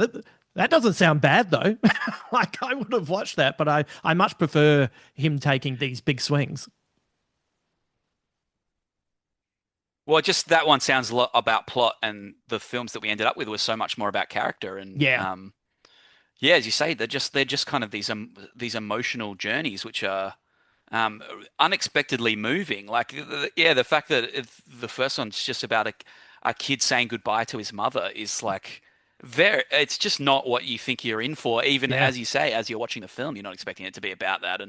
[SPEAKER 1] that doesn't sound bad though. Like I would have watched that, but I much prefer him taking these big swings.
[SPEAKER 2] Well, just that one sounds a lot about plot, and the films that we ended up with were so much more about character. And
[SPEAKER 1] Yeah,
[SPEAKER 2] yeah, as you say, they're just kind of these emotional journeys, which are um, unexpectedly moving. Like, yeah, the fact that the first one's just about a kid saying goodbye to his mother is like it's just not what you think you're in for. Even
[SPEAKER 1] yeah,
[SPEAKER 2] as you say, as you're watching the film, you're not expecting it to be about that.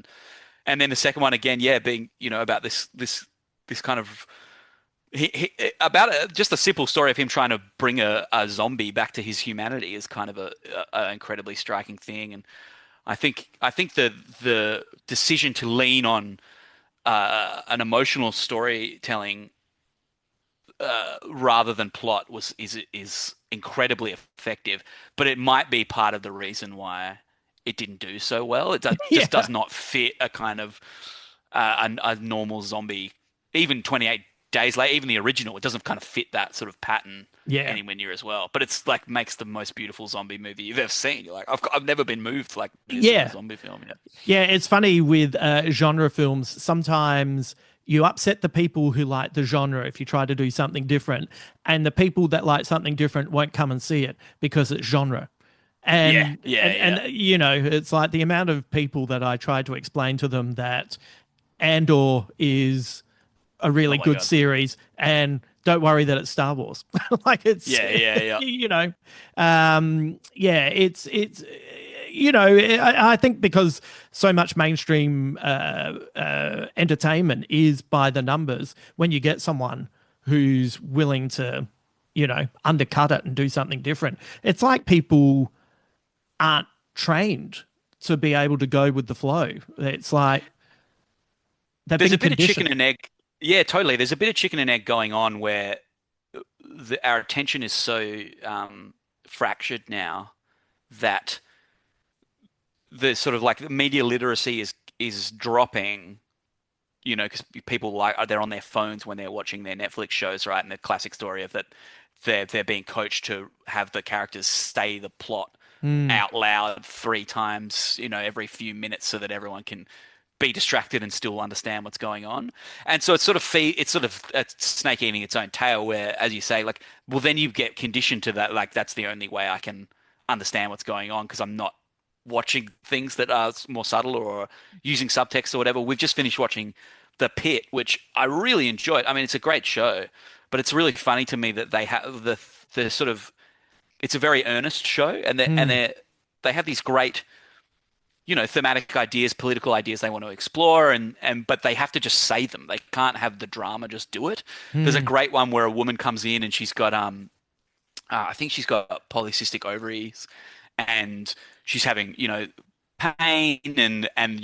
[SPEAKER 2] And then the second one again, yeah, being about this kind of about just a simple story of him trying to bring a zombie back to his humanity is kind of a incredibly striking thing. And I think the decision to lean on an emotional storytelling rather than plot is incredibly effective. But it might be part of the reason why it didn't do so well. Just
[SPEAKER 1] yeah,
[SPEAKER 2] does not fit a kind of a normal zombie. Even 28 Days Later, even the original, it doesn't kind of fit that sort of pattern
[SPEAKER 1] yeah,
[SPEAKER 2] anywhere near as well. But it's like makes the most beautiful zombie movie you've ever seen. You're like, I've never been moved like this in a
[SPEAKER 1] yeah.
[SPEAKER 2] zombie film yet.
[SPEAKER 1] Yeah, it's funny with genre films. Sometimes you upset the people who like the genre if you try to do something different, and the people that like something different won't come and see it because it's genre.
[SPEAKER 2] Yeah,
[SPEAKER 1] And
[SPEAKER 2] yeah, yeah.
[SPEAKER 1] it's like the amount of people that I tried to explain to them that Andor is a
[SPEAKER 2] Oh
[SPEAKER 1] really
[SPEAKER 2] my
[SPEAKER 1] good
[SPEAKER 2] God.
[SPEAKER 1] series, and don't worry that it's Star Wars. Like it's
[SPEAKER 2] Yeah, yeah, yeah.
[SPEAKER 1] yeah, it's I think because so much mainstream entertainment is by the numbers, when you get someone who's willing to undercut it and do something different, it's like people aren't trained to be able to go with the flow. It's like they've
[SPEAKER 2] There's
[SPEAKER 1] been
[SPEAKER 2] a bit of chicken
[SPEAKER 1] conditioned.
[SPEAKER 2] and egg. Yeah, totally. There's a bit of chicken and egg going on where our attention is so fractured now that the sort of like the media literacy is dropping. Because people they're on their phones when they're watching their Netflix shows, right? And the classic story of that they're being coached to have the characters say the plot
[SPEAKER 1] Mm,
[SPEAKER 2] out loud three times, every few minutes so that everyone can be distracted and still understand what's going on. And so it's sort of a snake eating its own tail where, as you say, like, well, then you get conditioned to that, like, that's the only way I can understand what's going on because I'm not watching things that are more subtle or using subtext or whatever. We've just finished watching The Pit, which I really enjoyed. I mean, it's a great show, but it's really funny to me that they have the sort of it's a very earnest show, and
[SPEAKER 1] Mm,
[SPEAKER 2] they have these great, thematic ideas, political ideas they want to explore, and but they have to just say them. They can't have the drama just do it. There's a
[SPEAKER 1] mm.
[SPEAKER 2] great one where a woman comes in and she's got I think she's got polycystic ovaries, and she's having, pain, and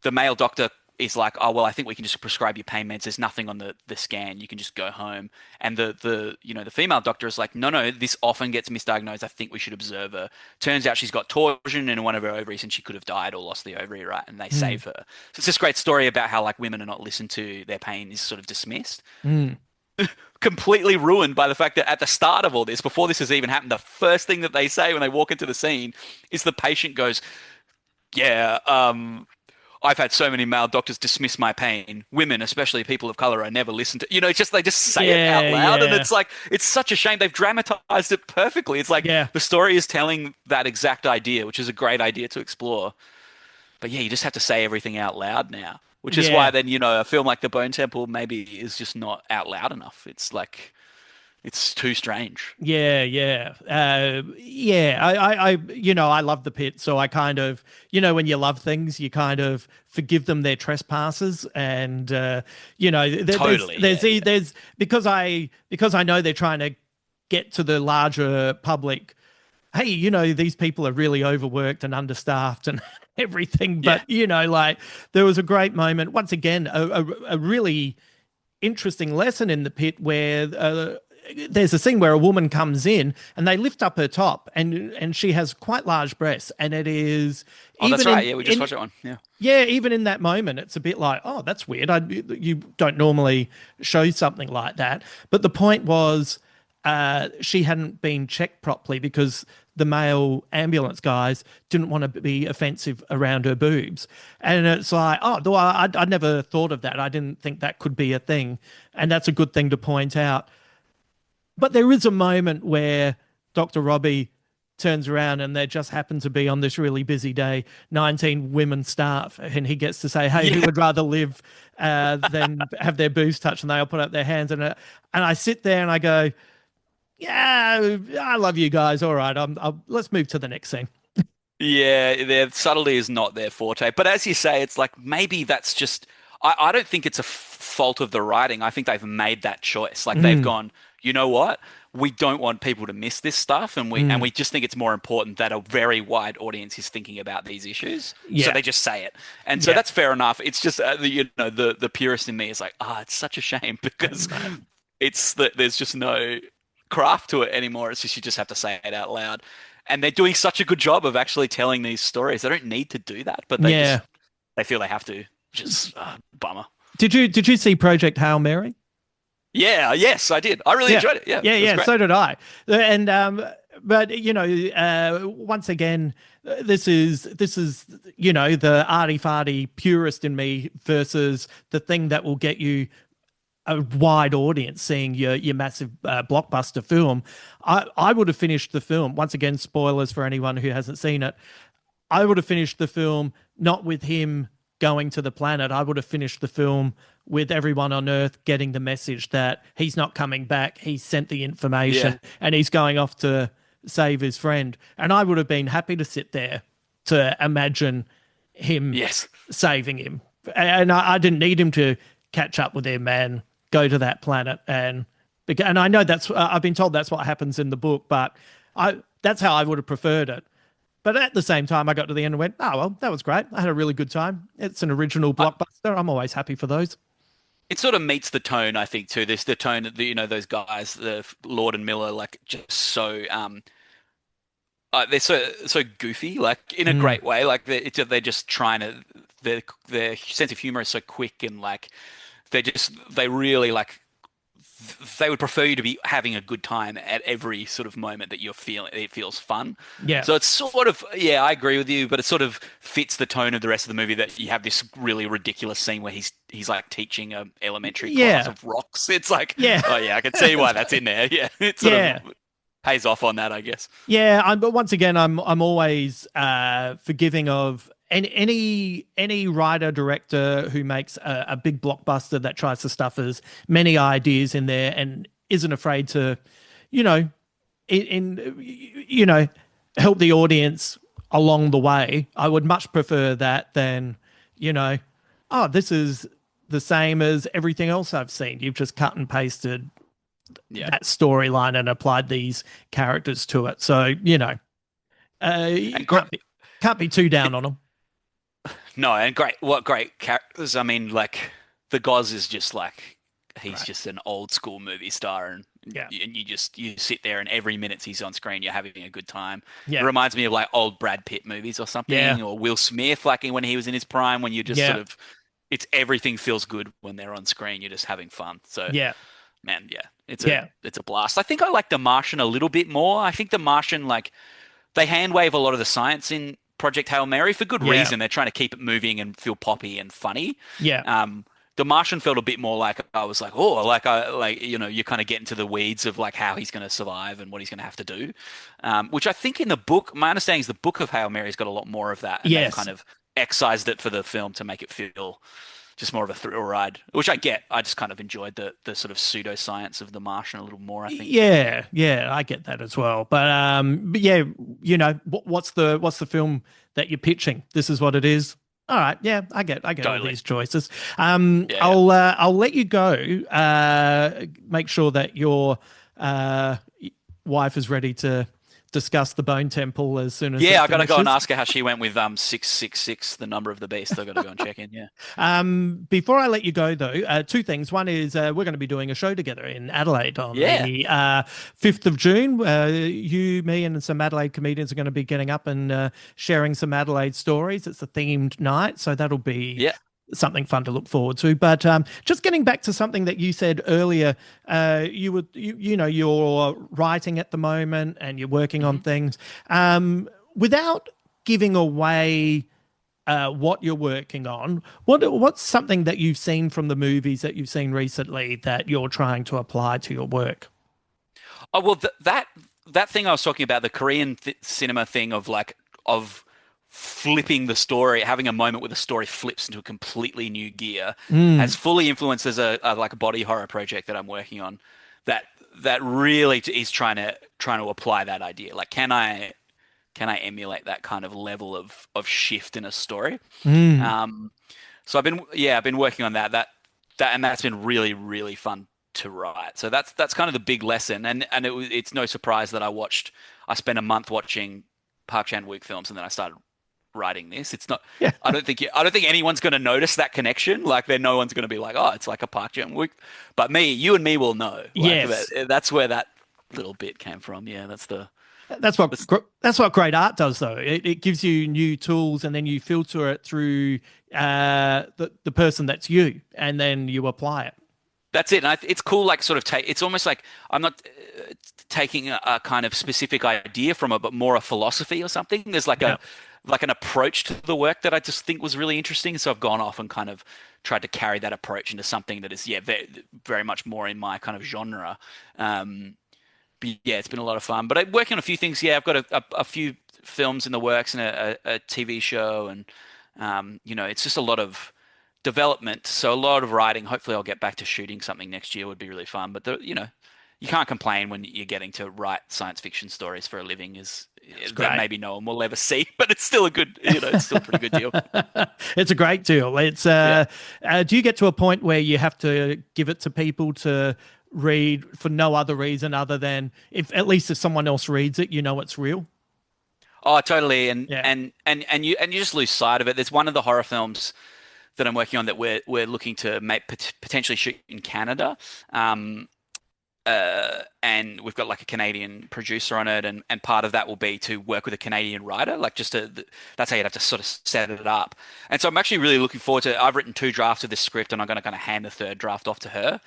[SPEAKER 2] the male doctor is like, oh well, I think we can just prescribe you pain meds. There's nothing on the scan. You can just go home. And the female doctor is like, no, no, this often gets misdiagnosed. I think we should observe her. Turns out she's got torsion in one of her ovaries, and she could have died or lost the ovary, right? And they
[SPEAKER 1] Mm,
[SPEAKER 2] save her. So it's this great story about how like women are not listened to, their pain is sort of dismissed,
[SPEAKER 1] mm.
[SPEAKER 2] completely ruined by the fact that at the start of all this, before this has even happened, the first thing that they say when they walk into the scene is the patient goes, "Yeah, I've had so many male doctors dismiss my pain. Women, especially people of color, I never listen to." It's just they just say it out
[SPEAKER 1] Yeah,
[SPEAKER 2] loud, and
[SPEAKER 1] yeah,
[SPEAKER 2] it's like it's such a shame. They've dramatized it perfectly. It's like
[SPEAKER 1] yeah,
[SPEAKER 2] the story is telling that exact idea, which is a great idea to explore. But yeah, you just have to say everything out loud now, which is why
[SPEAKER 1] yeah.
[SPEAKER 2] then, a film like The Bone Temple maybe is just not out loud enough. It's like it's too strange.
[SPEAKER 1] Yeah, yeah, yeah. I love the pit, so I kind of, when you love things, you kind of forgive them their trespasses, and
[SPEAKER 2] Totally, yeah, yeah.
[SPEAKER 1] there's because I know they're trying to get to the larger public. Hey, these people are really overworked and understaffed and everything,
[SPEAKER 2] Yeah.
[SPEAKER 1] but like there was a great moment once again, a really interesting lesson in the pit where there's a scene where a woman comes in and they lift up her top and she has quite large breasts, and it is
[SPEAKER 2] Oh, that's
[SPEAKER 1] even
[SPEAKER 2] right. Yeah, we just
[SPEAKER 1] in
[SPEAKER 2] watched that one. Yeah.
[SPEAKER 1] yeah, even in that moment it's a bit like, oh, that's weird. You don't normally show something like that, but the point was she hadn't been checked properly because the male ambulance guys didn't want to be offensive around her boobs. And it's like, oh, though I never thought of that. I didn't think that could be a thing. And that's a good thing to point out. But there is a moment where Dr. Robbie turns around and there just happens to be on this really busy day 19 women staff, and he gets to say, hey, who
[SPEAKER 2] Yeah.
[SPEAKER 1] would rather live than have their boobs touched? And they all put up their hands, and I sit there and I go, yeah, I love you guys. All right, let's move to the next scene.
[SPEAKER 2] Yeah, their subtlety is not their forte. But as you say, it's like maybe that's just. I don't think it's a fault of the writing. I think they've made that choice. Like they've
[SPEAKER 1] Mm,
[SPEAKER 2] gone, you know what? We don't want people to miss this stuff, and we
[SPEAKER 1] mm,
[SPEAKER 2] just think it's more important that a very wide audience is thinking about these issues. So
[SPEAKER 1] yeah,
[SPEAKER 2] they just say it, and so
[SPEAKER 1] yeah.
[SPEAKER 2] that's fair enough. It's just the purist in me is like, it's such a shame because
[SPEAKER 1] No.
[SPEAKER 2] it's that there's just no craft to it anymore. It's just you just have to say it out loud. And they're doing such a good job of actually telling these stories. They don't need to do that, but
[SPEAKER 1] Yeah.
[SPEAKER 2] they feel they have to, which is bummer.
[SPEAKER 1] Did you see Project Hail Mary?
[SPEAKER 2] Yeah, yes, I did. I really
[SPEAKER 1] Yeah,
[SPEAKER 2] enjoyed it. Yeah, it
[SPEAKER 1] yeah,
[SPEAKER 2] was
[SPEAKER 1] yeah.
[SPEAKER 2] great.
[SPEAKER 1] So did I. And but once again, this is the arty farty purist in me versus the thing that will get you a wide audience seeing your massive blockbuster film. I would have finished the film. Once again, spoilers for anyone who hasn't seen it. I would have finished the film not with him going to the planet. I would have finished the film with everyone on Earth getting the message that he's not coming back. He's sent the
[SPEAKER 2] Yeah.
[SPEAKER 1] information and he's going off to save his friend. And I would have been happy to sit there to imagine him
[SPEAKER 2] Yes.
[SPEAKER 1] saving him. And I didn't need him to catch up with him and go to that planet. And I know that's I've been told that's what happens in the book, but that's how I would have preferred it. But at the same time, I got to the end and went, oh, well, that was great. I had a really good time. It's an original
[SPEAKER 2] I,
[SPEAKER 1] blockbuster. I'm always happy for those.
[SPEAKER 2] it sort of meets the tone, I think, too. This the tone that those guys, the Lord and Miller, like just so they're so goofy, like in a
[SPEAKER 1] Mm.
[SPEAKER 2] great way. Like they're just trying to their sense of humor is so quick and like they really like they would prefer you to be having a good time at every sort of moment that you're feeling it feels fun.
[SPEAKER 1] Yeah.
[SPEAKER 2] So it's sort of yeah, I agree with you, but it sort of fits the tone of the rest of the movie that you have this really ridiculous scene where he's like teaching a elementary class
[SPEAKER 1] Yeah.
[SPEAKER 2] of rocks. It's like,
[SPEAKER 1] Yeah.
[SPEAKER 2] oh yeah, I can see why that's in there. Yeah, it's sort of
[SPEAKER 1] Yeah.
[SPEAKER 2] pays off on that, I guess.
[SPEAKER 1] Yeah, but once again, I'm always forgiving of any writer director who makes a big blockbuster that tries to stuff as many ideas in there and isn't afraid to, you know, you know, help the audience along the way. I would much prefer that than, you know, oh, this is the same as everything else I've seen. You've just cut and pasted
[SPEAKER 2] Yeah.
[SPEAKER 1] that storyline and applied these characters to it. So, you
[SPEAKER 2] And great.
[SPEAKER 1] can't be too down on them.
[SPEAKER 2] No, and great. What great characters. I mean, like the Goz is just like he's
[SPEAKER 1] Right.
[SPEAKER 2] just an old school movie star,
[SPEAKER 1] Yeah.
[SPEAKER 2] and you sit there, and every minute he's on screen, you're having a good time. It
[SPEAKER 1] Yeah.
[SPEAKER 2] reminds me of like old Brad Pitt movies or
[SPEAKER 1] Yeah.
[SPEAKER 2] something, or Will Smith, like when he was in his prime, when you just sort
[SPEAKER 1] Yeah.
[SPEAKER 2] of it's everything feels good when they're on screen. You're just having fun. So
[SPEAKER 1] Yeah.
[SPEAKER 2] man, yeah,
[SPEAKER 1] Yeah.
[SPEAKER 2] it's a blast. I think I like The Martian a little bit more. I think The Martian like they hand wave a lot of the science in Project Hail Mary for good
[SPEAKER 1] Yeah.
[SPEAKER 2] reason. They're trying to keep it moving and feel poppy and funny.
[SPEAKER 1] Yeah.
[SPEAKER 2] The Martian felt a bit more like I was like, oh, like I like you kind of get into the weeds of like how he's going to survive and what he's going to have to do, which I think in the book, my understanding is the book of Hail Mary's got a lot more of that, and they've
[SPEAKER 1] Yes.
[SPEAKER 2] kind of excised it for the film to make it feel just more of a thrill ride, which I get. I just kind of enjoyed the sort of pseudoscience of the Martian a little more, I think.
[SPEAKER 1] Yeah, yeah, I get that as well. But yeah, what's the film that you're pitching? This is what it is. All right, yeah, I get all
[SPEAKER 2] Totally.
[SPEAKER 1] these choices.
[SPEAKER 2] Yeah, yeah.
[SPEAKER 1] I'll let you go. Make sure that your uh wife is ready to discuss the Bone Temple as soon as it
[SPEAKER 2] Yeah, I gotta go and
[SPEAKER 1] finishes.
[SPEAKER 2] ask her how she went with 666, the number of the beast. I gotta go and check in. Yeah.
[SPEAKER 1] Before I let you go, though, two things. One is we're going to be doing a show together in Adelaide on
[SPEAKER 2] Yeah.
[SPEAKER 1] the 5th of June. You, me, and some Adelaide comedians are going to be getting up and sharing some Adelaide stories. It's a themed night, so that'll be
[SPEAKER 2] Yeah.
[SPEAKER 1] something fun to look forward to. But just getting back to something that you said earlier, you're writing at the moment and you're working on
[SPEAKER 2] hmm
[SPEAKER 1] things without giving away what you're working on. What's something that you've seen from the movies that you've seen recently that you're trying to apply to your work?
[SPEAKER 2] Oh well, that thing I was talking about, the Korean cinema thing of like of flipping the story, having a moment where the story flips into a completely new gear,
[SPEAKER 1] Mm,
[SPEAKER 2] has fully influenced as a like a body horror project that I'm working on. That that really is trying to apply that idea. Like, can I emulate that kind of level of shift in a story?
[SPEAKER 1] mm.
[SPEAKER 2] Um, so I've been working on and that's been really fun to write. So that's kind of the big lesson, and it's no surprise that I spent a month watching Park Chan-wook films, and then I started writing this. It's not.
[SPEAKER 1] Yeah.
[SPEAKER 2] I don't think anyone's going to notice that connection. Like, no one's going to be like, oh, it's like a Park Chan-wook. But you and me will know. Like
[SPEAKER 1] Yes.
[SPEAKER 2] that's where that little bit came from. Yeah, that's
[SPEAKER 1] That's what great art does, though. It gives you new tools, and then you filter it through the person that's you, and then you apply it.
[SPEAKER 2] That's it. And it's cool, like sort of take. It's almost like I'm not taking a kind of specific idea from it, but more a philosophy or something. There's
[SPEAKER 1] Yeah.
[SPEAKER 2] like an approach to the work that I just think was really interesting. So I've gone off and kind of tried to carry that approach into something that is very much more in my kind of genre. But yeah, it's been a lot of fun. But I'm working on a few things. Yeah, I've got a few films in the works and a TV show, and it's just a lot of development. So a lot of writing. Hopefully, I'll get back to shooting something next year. Would be really fun. But you can't complain when you're getting to write science fiction stories for a living. Is
[SPEAKER 1] It's
[SPEAKER 2] that
[SPEAKER 1] great.
[SPEAKER 2] maybe no one will ever see, but it's still a good, it's still a pretty good deal.
[SPEAKER 1] It's a great deal. It's
[SPEAKER 2] Yeah.
[SPEAKER 1] do you get to a point where you have to give it to people to read for no other reason other than if at least if someone else reads it, you know it's real?
[SPEAKER 2] Oh, totally. And
[SPEAKER 1] Yeah.
[SPEAKER 2] and and and you just lose sight of it. There's one of the horror films that I'm working on that we're looking to make potentially shoot in Canada. Um, and we've got like a Canadian producer on it, and part of that will be to work with a Canadian writer, like that's how you'd have to sort of set it up. And so I'm actually really looking forward to. I've written two drafts of this script, and I'm going to kind of hand the third draft off to her.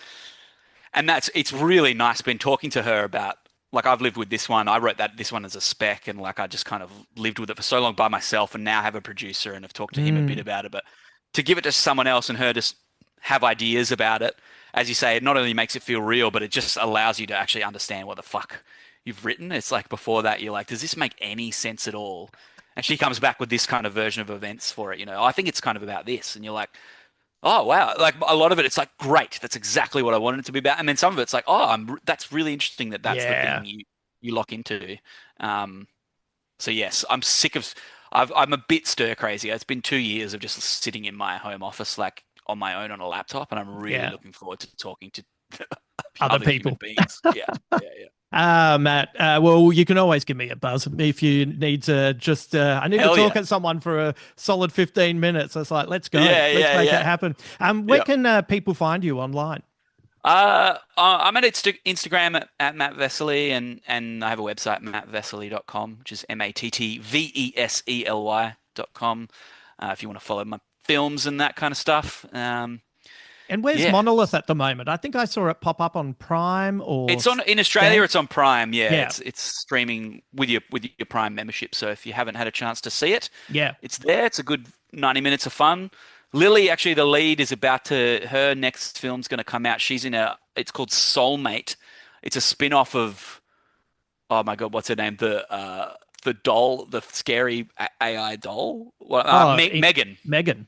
[SPEAKER 2] And it's really nice. Been talking to her about like I've lived with this one. I wrote this one as a spec, and like I just kind of lived with it for so long by myself, and now have a producer and have talked to him a bit
[SPEAKER 1] Mm,
[SPEAKER 2] about it. But to give it to someone else and her just have ideas about it, as you say, it not only makes it feel real, but it just allows you to actually understand what the fuck you've written. It's like before that, you're like, does this make any sense at all? And she comes back with this kind of version of events for it. I think it's kind of about this, and you're like, oh wow! Like a lot of it, it's like great. That's exactly what I wanted it to be about. And then some of it's like, oh, that's really interesting that that's the
[SPEAKER 1] Yeah.
[SPEAKER 2] thing you lock into. Um, so yes, I'm sick of. I'm a bit stir crazy. It's been 2 years of just sitting in my home office, like on my own on a laptop, and I'm really
[SPEAKER 1] Yeah.
[SPEAKER 2] looking forward to talking to
[SPEAKER 1] Other
[SPEAKER 2] other human
[SPEAKER 1] people.
[SPEAKER 2] beings. Yeah, yeah, yeah.
[SPEAKER 1] Matt, well, you can always give me a buzz if you need to I need to
[SPEAKER 2] Hell
[SPEAKER 1] talk
[SPEAKER 2] yeah.
[SPEAKER 1] at someone for a solid 15 minutes. It's like, let's go.
[SPEAKER 2] Yeah,
[SPEAKER 1] Let's
[SPEAKER 2] yeah,
[SPEAKER 1] make it
[SPEAKER 2] yeah.
[SPEAKER 1] happen. Where
[SPEAKER 2] Yeah.
[SPEAKER 1] can people find you online?
[SPEAKER 2] I'm at Instagram at Matt Vesely, and I have a website, mattvesely.com, which is Mattvesely.com. If you want to follow my films and that kind of stuff.
[SPEAKER 1] And where's
[SPEAKER 2] Yeah.
[SPEAKER 1] Monolith at the moment? I think I saw it pop up on Prime or
[SPEAKER 2] It's on in Australia,
[SPEAKER 1] Stan.
[SPEAKER 2] it's on Prime. Yeah,
[SPEAKER 1] Yeah.
[SPEAKER 2] it's streaming with your Prime membership. So if you haven't had a chance to see it,
[SPEAKER 1] Yeah.
[SPEAKER 2] it's there. It's a good 90 minutes of fun. Lily, actually, the lead is about to her next film's going to come out. It's called Soulmate. It's a spin-off of, oh my God, what's her name? The doll, the scary AI doll. Well,
[SPEAKER 1] Oh,
[SPEAKER 2] Megan.
[SPEAKER 1] Megan.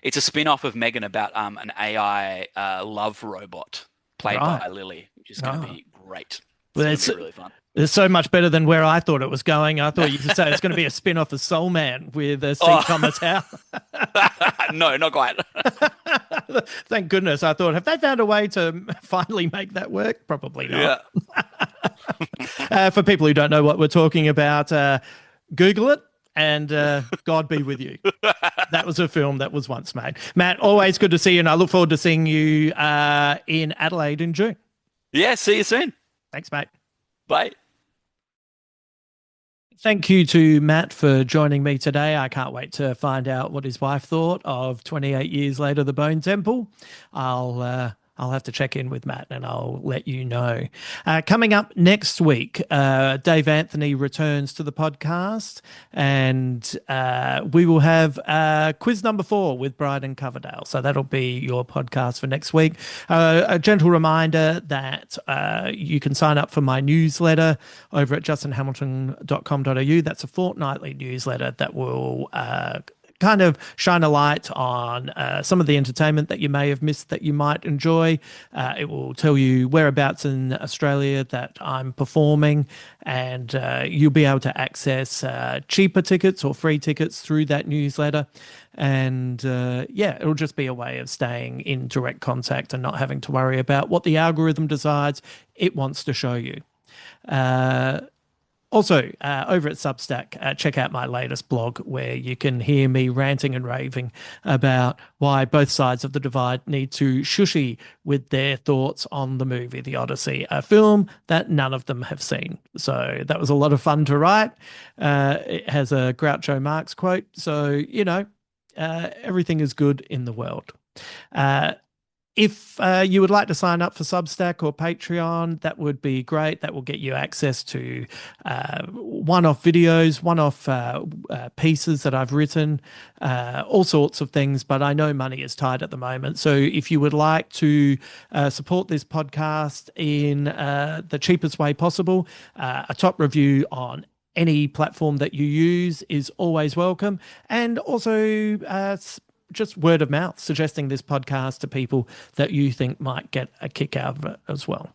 [SPEAKER 2] It's a spin-off of Megan about an AI love robot played
[SPEAKER 1] Right.
[SPEAKER 2] by Lily, which is going to
[SPEAKER 1] Oh.
[SPEAKER 2] be great. It's
[SPEAKER 1] Well,
[SPEAKER 2] going to be really fun.
[SPEAKER 1] it's so much better than where I thought it was going. I thought you could say it's going to be a spin-off of Soul Man with C.
[SPEAKER 2] Oh,
[SPEAKER 1] Thomas Howell.
[SPEAKER 2] no, not quite.
[SPEAKER 1] Thank goodness. I thought, have they found a way to finally make that work? Probably not.
[SPEAKER 2] Yeah.
[SPEAKER 1] For people who don't know what we're talking about, Google it and God be with you. That was a film that was once made. Matt, always good to see you, and I look forward to seeing you in Adelaide in June.
[SPEAKER 2] Yeah, see you soon.
[SPEAKER 1] Thanks, mate.
[SPEAKER 2] Bye.
[SPEAKER 1] Thank you to Matt for joining me today. I can't wait to find out what his wife thought of 28 years later, The Bone Temple. I'll have to check in with Matt and I'll let you know. Coming up next week, Dave Anthony returns to the podcast, and we will have quiz number 4 with Bryden Coverdale. So that'll be your podcast for next week. A gentle reminder that you can sign up for my newsletter over at justinhamilton.com.au. That's a fortnightly newsletter that will kind of shine a light on some of the entertainment that you may have missed that you might enjoy. It will tell you whereabouts in Australia that I'm performing, and you'll be able to access cheaper tickets or free tickets through that newsletter. And yeah, it'll just be a way of staying in direct contact and not having to worry about what the algorithm decides it wants to show you. Also, over at Substack, check out my latest blog where you can hear me ranting and raving about why both sides of the divide need to shushy with their thoughts on the movie The Odyssey, a film that none of them have seen. So that was a lot of fun to write. It has a Groucho Marx quote. So, everything is good in the world. If you would like to sign up for Substack or Patreon, that would be great. That will get you access to one-off videos, one-off pieces that I've written, all sorts of things. But I know money is tight at the moment. So if you would like to support this podcast in the cheapest way possible, a top review on any platform that you use is always welcome. And also just word of mouth, suggesting this podcast to people that you think might get a kick out of it as well.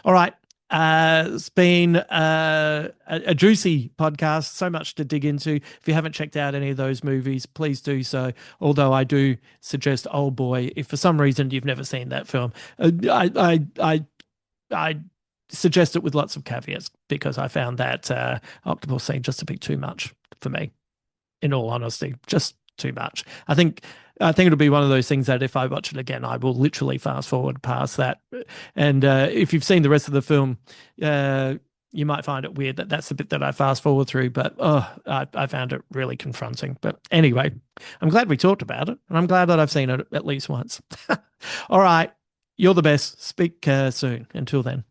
[SPEAKER 1] All right. It's been a juicy podcast, so much to dig into. If you haven't checked out any of those movies, please do so. Although I do suggest Old Boy, if for some reason you've never seen that film, I suggest it with lots of caveats, because I found that octopus scene just a bit too much for me, in all honesty, just too much. I think it'll be one of those things that if I watch it again, I will literally fast forward past that. And if you've seen the rest of the film, you might find it weird that that's the bit that I fast forward through. But I found it really confronting. But anyway, I'm glad we talked about it, and I'm glad that I've seen it at least once. All right, you're the best. Speak soon. Until then.